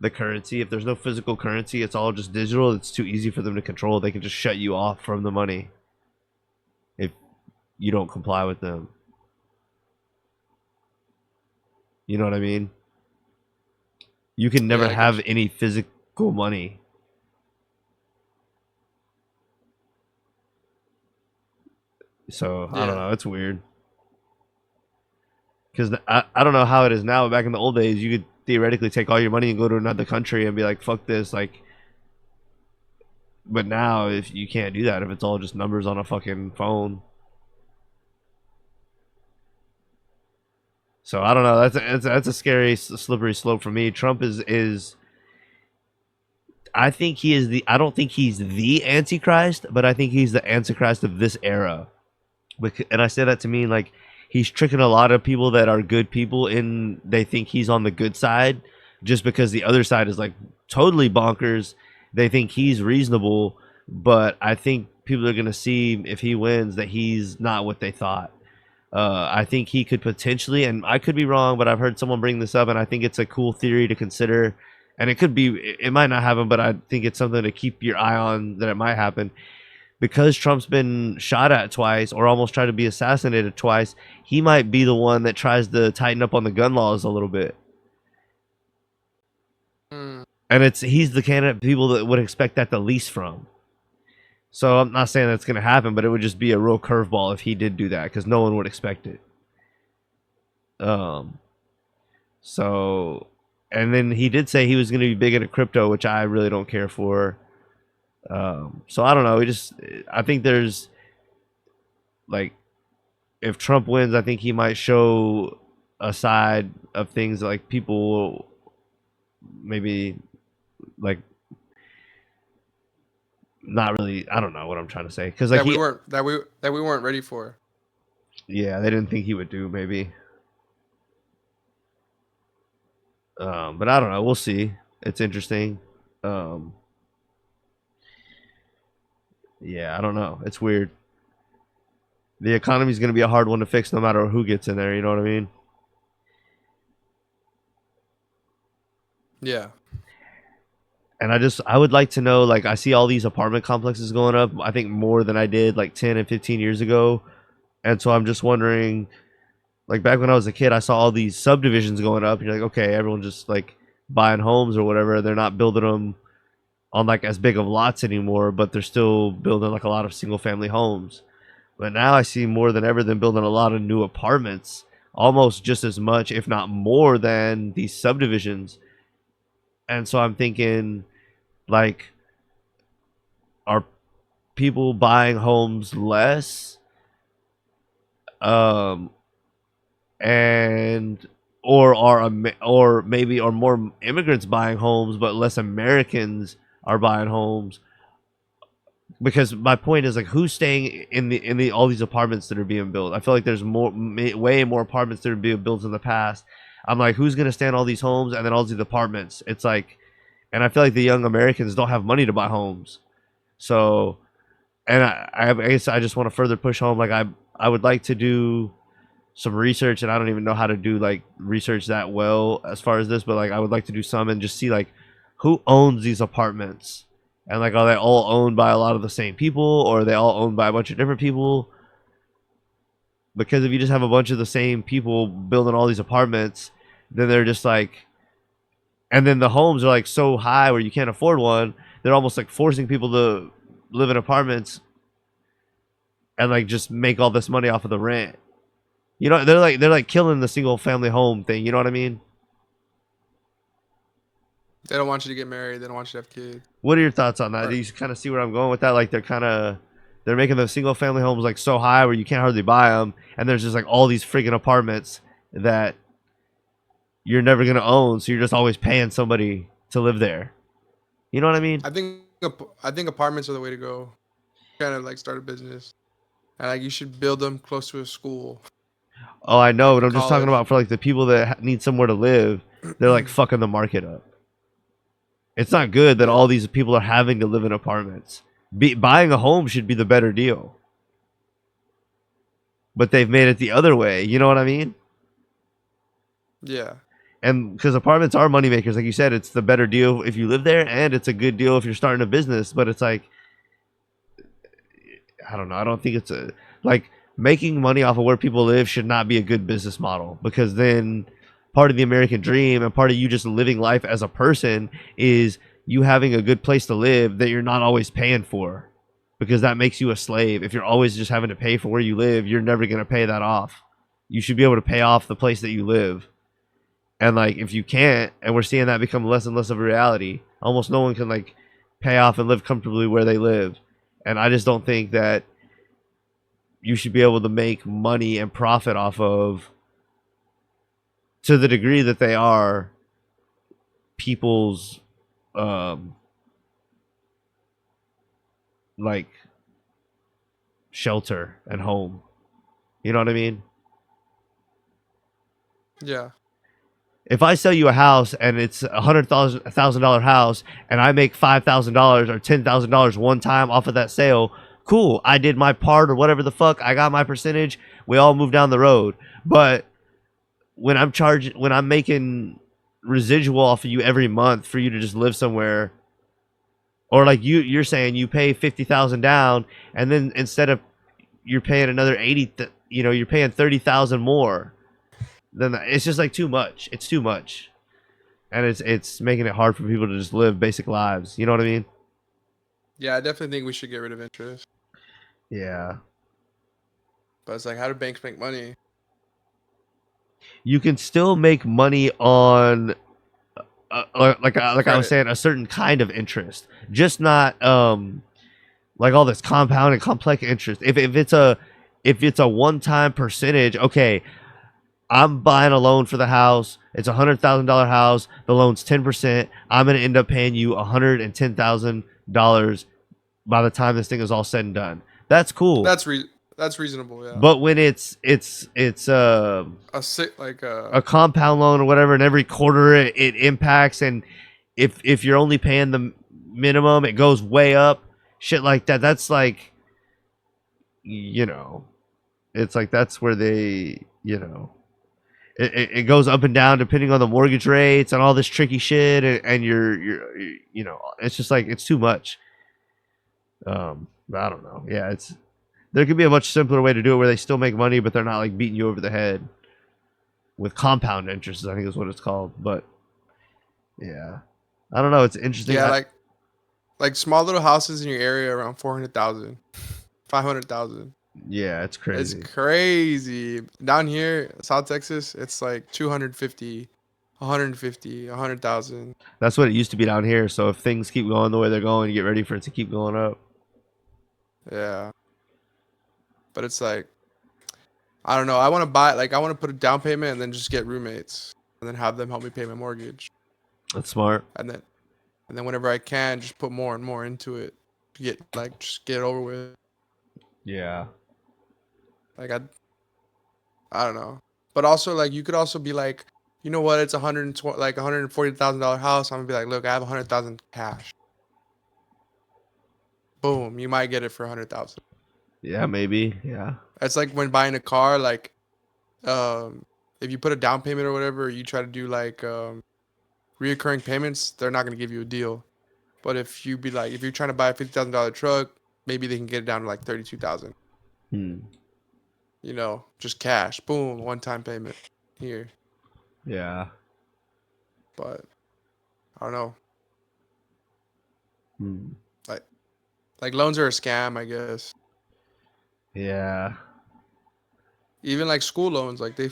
The currency. If there's no physical currency, it's all just digital. It's too easy for them to control. They can just shut you off from the money if you don't comply with them. You know what I mean? You can never Yeah, I have get any physical money. So I don't Yeah. know. It's weird. Because I don't know how it is now, but back in the old days, you could theoretically take all your money and go to another country and be like, fuck this. Like, but now if you can't do that if it's all just numbers on a fucking phone. So I don't know. That's a scary slippery slope for me. Trump is I think he is the I don't think he's the antichrist, but I think he's the antichrist of this era. And I say that to mean like he's tricking a lot of people that are good people in they think he's on the good side just because the other side is like totally bonkers. They think he's reasonable, but I think people are going to see if he wins that he's not what they thought. I think he could potentially, and I could be wrong, but I've heard someone bring this up, and I think it's a cool theory to consider. And it could be, it might not happen, but I think it's something to keep your eye on that it might happen. Because Trump's been shot at twice or almost tried to be assassinated twice, he might be the one that tries to tighten up on the gun laws a little bit. And he's the candidate people that would expect that the least from. So I'm not saying that's going to happen, but it would just be a real curveball if he did do that because no one would expect it. So, and then he did say he was going to be big into crypto, which I really don't care for. So I don't know. I think there's like, if Trump wins, I think he might show a side of things that, like people maybe like not really. I don't know what I'm trying to say because like that we weren't ready for. Yeah, they didn't think he would do maybe. But I don't know. We'll see. It's interesting. Yeah, I don't know. It's weird. The economy is going to be a hard one to fix no matter who gets in there. You know what I mean? Yeah. And I would like to know, like, I see all these apartment complexes going up, I think more than I did like 10 and 15 years ago. And so I'm just wondering, like, back when I was a kid, I saw all these subdivisions going up. And you're like, okay, everyone's just like buying homes or whatever. They're not building them on like as big of lots anymore, but they're still building like a lot of single family homes. But now I see more than ever them building a lot of new apartments, almost just as much, if not more, than these subdivisions. And so I'm thinking, like, are people buying homes less? And or maybe are more immigrants buying homes, but less Americans are buying homes? Because my point is, like, who's staying in the all these apartments that are being built? I feel like there's way more apartments that are being built in the past. I'm like, who's gonna stay in all these homes and then all these apartments? It's like, and I feel like the young Americans don't have money to buy homes. So, and I guess I just want to further push home. Like, I would like to do some research, and I don't even know how to do like research that well as far as this, but like I would like to do some and just see like who owns these apartments, and like are they all owned by a lot of the same people, or are they all owned by a bunch of different people? Because if you just have a bunch of the same people building all these apartments, then they're just like, and then the homes are like so high where you can't afford one. They're almost like forcing people to live in apartments and like just make all this money off of the rent. You know, they're like killing the single family home thing. You know what I mean? They don't want you to get married. They don't want you to have kids. What are your thoughts on that? Do you kind of see where I'm going with that? Like they're making the single family homes like so high where you can't hardly buy them, and there's just like all these friggin' apartments that you're never gonna own, so you're just always paying somebody to live there. You know what I mean? I think apartments are the way to go. Kind of like start a business, and like you should build them close to a school. Oh, I know, but I'm just talking college. about for like the people that need somewhere to live. They're like fucking the market up. It's not good that all these people are having to live in apartments. Buying a home should be the better deal. But they've made it the other way. You know what I mean? Yeah. And because apartments are moneymakers, like you said, it's the better deal if you live there, and it's a good deal if you're starting a business. But it's like, I don't know. I don't think it's a like making money off of where people live should not be a good business model, because then part of the American dream and part of you just living life as a person is you having a good place to live that you're not always paying for, because that makes you a slave. If you're always just having to pay for where you live, you're never going to pay that off. You should be able to pay off the place that you live. And like if you can't, and we're seeing that become less and less of a reality, almost no one can like pay off and live comfortably where they live. And I just don't think that you should be able to make money and profit off of, to the degree that they are, people's like shelter and home. You know what I mean? Yeah. If I sell you a house and it's $100,000 house and I make $5,000 or $10,000 one time off of that sale, cool. I did my part or whatever the fuck. I got my percentage. We all move down the road. But when I'm making residual off of you every month for you to just live somewhere, or like you're saying you pay 50,000 down, and then instead of you're paying another 80, you're paying 30,000 more. Then it's just like too much. It's too much, and it's making it hard for people to just live basic lives. You know what I mean? Yeah, I definitely think we should get rid of interest. Yeah. But it's like, how do banks make money? You can still make money on, like I was Credit. saying, a certain kind of interest, just not like all this compound and complex interest. If it's a one-time percentage, okay. I'm buying a loan for the house. It's $100,000 house. The loan's 10%. I'm gonna end up paying you $110,000 by the time this thing is all said and done. That's cool. That's reasonable. Yeah. But when it's a compound loan or whatever, and every quarter it impacts, and if you're only paying the minimum, it goes way up. Shit like that. That's like, it's like that's where they, it goes up and down depending on the mortgage rates and all this tricky shit, and you're it's just like it's too much. I don't know. Yeah, there could be a much simpler way to do it where they still make money, but they're not like beating you over the head with compound interest, I think is what it's called. But yeah, I don't know. It's interesting. Yeah, like small little houses in your area around 400,000, 500,000. Yeah, it's crazy. It's crazy. Down here, South Texas, it's like 250, 150, 100,000. That's what it used to be down here. So if things keep going the way they're going, you get ready for it to keep going up. Yeah. But it's like, I don't know. I want to buy, I want to put a down payment and then just get roommates and then have them help me pay my mortgage. That's smart. And then whenever I can, just put more and more into it to just get it over with. Yeah. I don't know. But also, you could also be like, you know what? It's $140,000 house. I'm gonna be like, look, I have 100,000 cash. Boom, you might get it for 100,000. Yeah, maybe. Yeah. It's like when buying a car. If you put a down payment or whatever, you try to do reoccurring payments, they're not gonna give you a deal. But if you're trying to buy a $50,000 truck, maybe they can get it down to like 32,000. Just cash. Boom, one-time payment here. Yeah. But I don't know. Like loans are a scam, I guess. Yeah. Even like school loans, they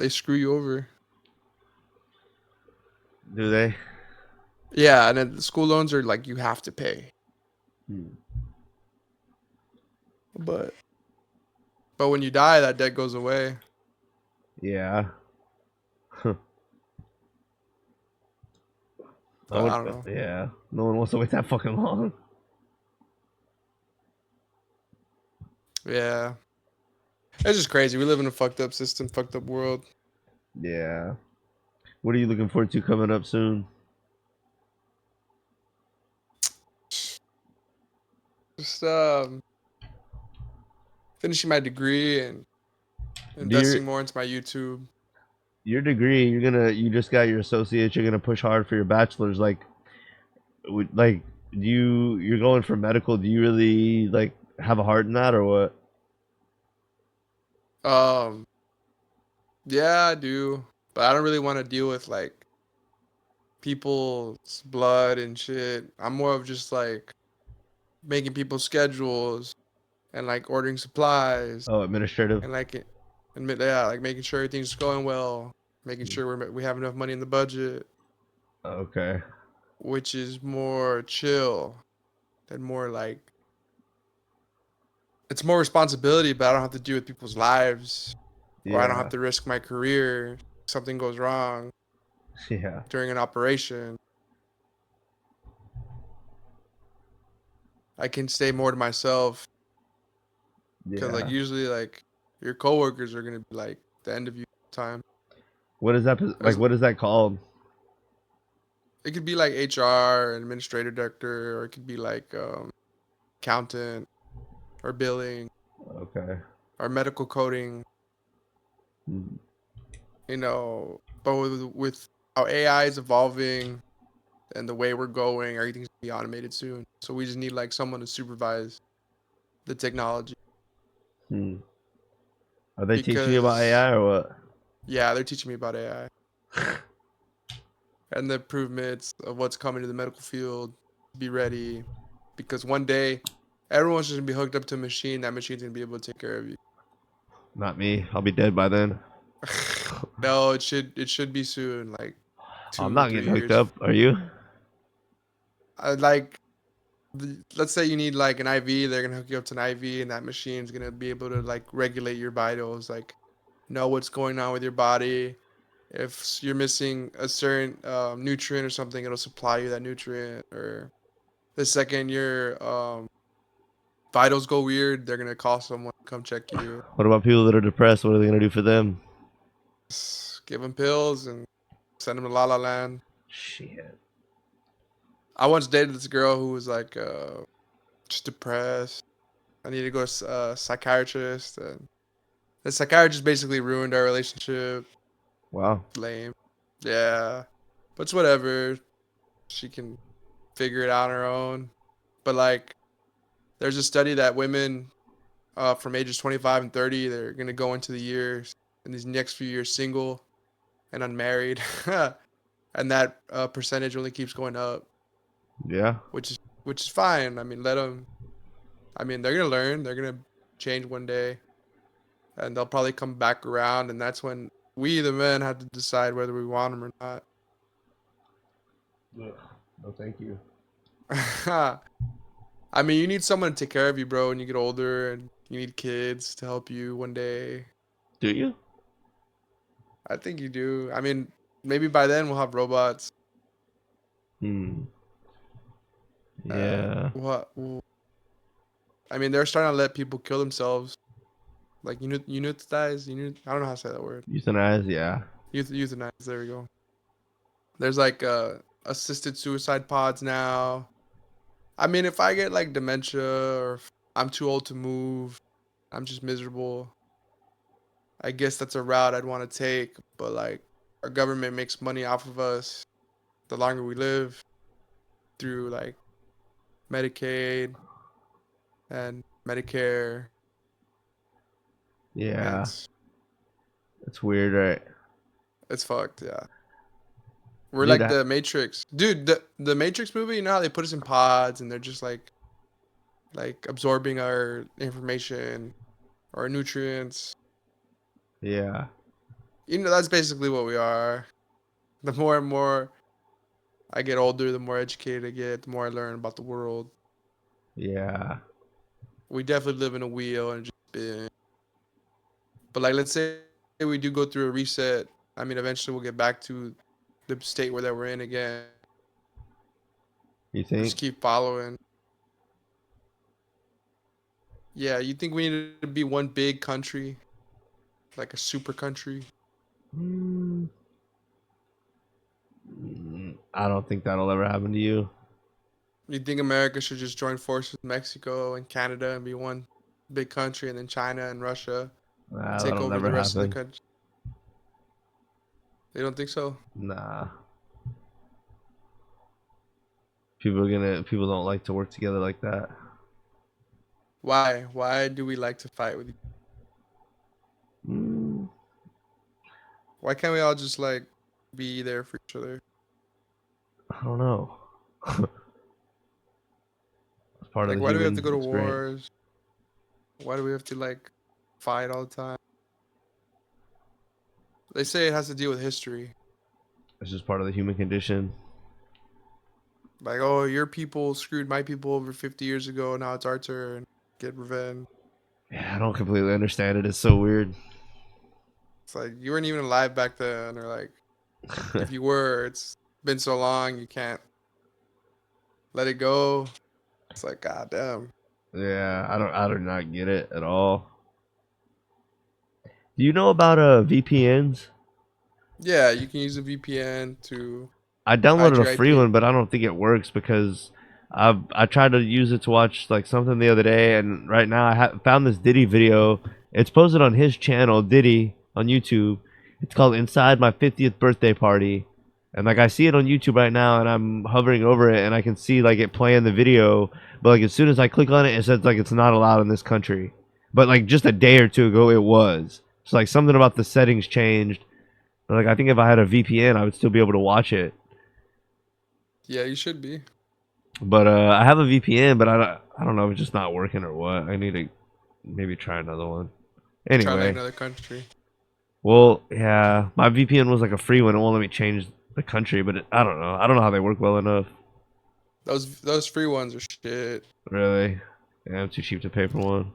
screw you over. Do they? Yeah, and then the school loans are like you have to pay. But when you die, that debt goes away. Yeah. But I don't know. Yeah. No one wants to wait that fucking long. Yeah. It's just crazy. We live in a fucked up system, fucked up world. Yeah. What are you looking forward to coming up soon? Just finishing my degree and Do your investing more into my YouTube. degree, you just got your associate, you're gonna push hard for your bachelor's. Like, you're going for medical? Do you really like have a heart in that or what? Um, yeah, I do, but I don't really want to deal with like people's blood and shit. I'm more of just like making people's schedules and like ordering supplies Oh, administrative. and like yeah, like making sure everything's going well, making sure we have enough money in the budget, Okay. which is more chill than more like it's more responsibility, but I don't have to deal with people's lives, or I don't have Yeah. to risk my career if something goes wrong Yeah. during an operation. I can stay more to myself because like Yeah. usually like your coworkers are gonna be like the end of your time. What is that like? As What is that called? it could be like HR, administrative director, or it could be like accountant or billing Okay. or medical coding. Hmm. But with how AI is evolving and the way we're going, everything's gonna be automated soon. So we just need like someone to supervise the technology Hmm. Are they teaching you about because AI or what? yeah, they're teaching me about AI and the improvements of what's coming to the medical field. Be ready because one day everyone's just gonna be hooked up to a machine. That machine's gonna be able to take care of you. Not me. I'll be dead by then. No, it should be soon, like I'm two, not three getting hooked years. up. Are you? Like let's say you need like an IV, they're gonna hook you up to an IV, and that machine's gonna be able to like regulate your vitals, like know what's going on with your body. If you're missing a certain nutrient or something, it'll supply you that nutrient. Or the second your vitals go weird, they're gonna call someone to come check you. What about people that are depressed? What are they gonna do for them? Give them pills and send them to La La Land. Shit. I once dated this girl who was like just depressed. I needed to go to a psychiatrist, and the psychiatrist basically ruined our relationship. Wow. Lame. Yeah, but it's whatever. She can figure it out on her own. But like, there's a study that women from ages 25 and 30, they're gonna go into the years in these next few years single and unmarried, and that percentage only keeps going up, Yeah. which is fine. I mean, let them. I mean, they're gonna learn. They're gonna change one day, and they'll probably come back around, and that's when we, the men, have to decide whether we want them or not. No, thank you. I mean, you need someone to take care of you, bro, when you get older, and you need kids to help you one day. Do you? I think you do. I mean, maybe by then we'll have robots. Hmm. Yeah. What? I mean, they're starting to let people kill themselves. Like euthanize. I don't know how to say that word. Euthanize. Yeah. Euthanize. There we go. There's like assisted suicide pods now. I mean, if I get like dementia or if I'm too old to move, I'm just miserable. I guess that's a route I'd want to take. But like, our government makes money off of us the longer we live through like Medicaid and Medicare. And Yeah. It's weird, right? it's fucked. Yeah. We're Dude, like the Matrix. Dude, the Matrix movie, you know how they put us in pods and they're just like absorbing our information, our nutrients. yeah. That's basically what we are. The more and more I get older, the more educated I get, the more I learn about the world. Yeah. We definitely live in a wheel and just spin. But like, let's say we do go through a reset. I mean, eventually we'll get back to the state where that we're in again. You Just think? keep following. Yeah, you think we need to be one big country like a super country? I don't think that'll ever happen to you. You think America should just join forces with Mexico and Canada and be one big country, and then China and Russia and Nah, take that'll over never the rest of the happen. country? They don't think so? Nah. People don't like to work together like that. Why? Why do we like to fight with each Mm, Why can't we all just like be there for each other? I don't know. It's part of Like, the why do we have human to go to experience. wars? Why do we have to like fight all the time? They say it has to deal with history. It's just part of the human condition. Like, oh, your people screwed my people over 50 years ago. Now it's our turn. Get revenge. Yeah, I don't completely understand it. It's so weird. It's like you weren't even alive back then, or like if you were, it's been so long you can't let it go. It's like, god damn. Yeah, I do not get it at all. Do you know about VPNs? Yeah, you can use a VPN to I hide downloaded a your free IP. one, but I don't think it works because I tried to use it to watch like something the other day, and right now I found this Diddy video. It's posted on his channel, Diddy, on YouTube. It's called "Inside My 50th Birthday Party," and like I see it on YouTube right now, and I'm hovering over it, and I can see like it playing the video. But like as soon as I click on it, it says like it's not allowed in this country. But like just a day or two ago, it was. So like something about the settings changed. But, like I think if I had a VPN, I would still be able to watch it. Yeah, you should be. But I have a VPN, but I don't know if it's just not working or what. I need to maybe try another one. Try like Anyway, another country. well, yeah, my VPN was like a free one. It won't let me change the country, but I don't know. I don't know how they work well enough. Those free ones are shit. Really, yeah, I'm too cheap to pay for one.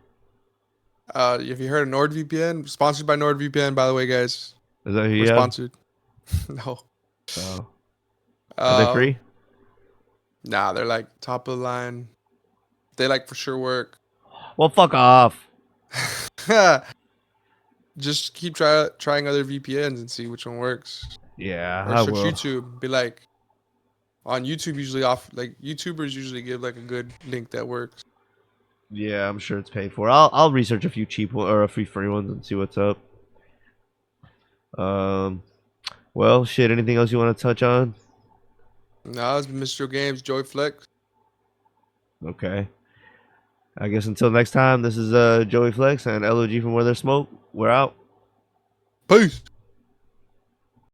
Have you heard of NordVPN? Sponsored by NordVPN, by the way, guys. Is that who We're you have? sponsored. No. Oh, are they Um, free? nah, they're like top of the line. They like for sure work. Well, fuck off. Just keep trying other VPNs and see which one works. Yeah, Or I search will. YouTube. Be like, on YouTube usually off like YouTubers usually give like a good link that works. Yeah, I'm sure it's paid for. I'll research a few cheap or a few free ones and see what's up. Well, shit. Anything else you want to touch on? Nah, it's Mr. Games, Joy Flex. Okay. I guess until next time, this is Joey Flex and LOG from Where There's Smoke. We're out. Peace.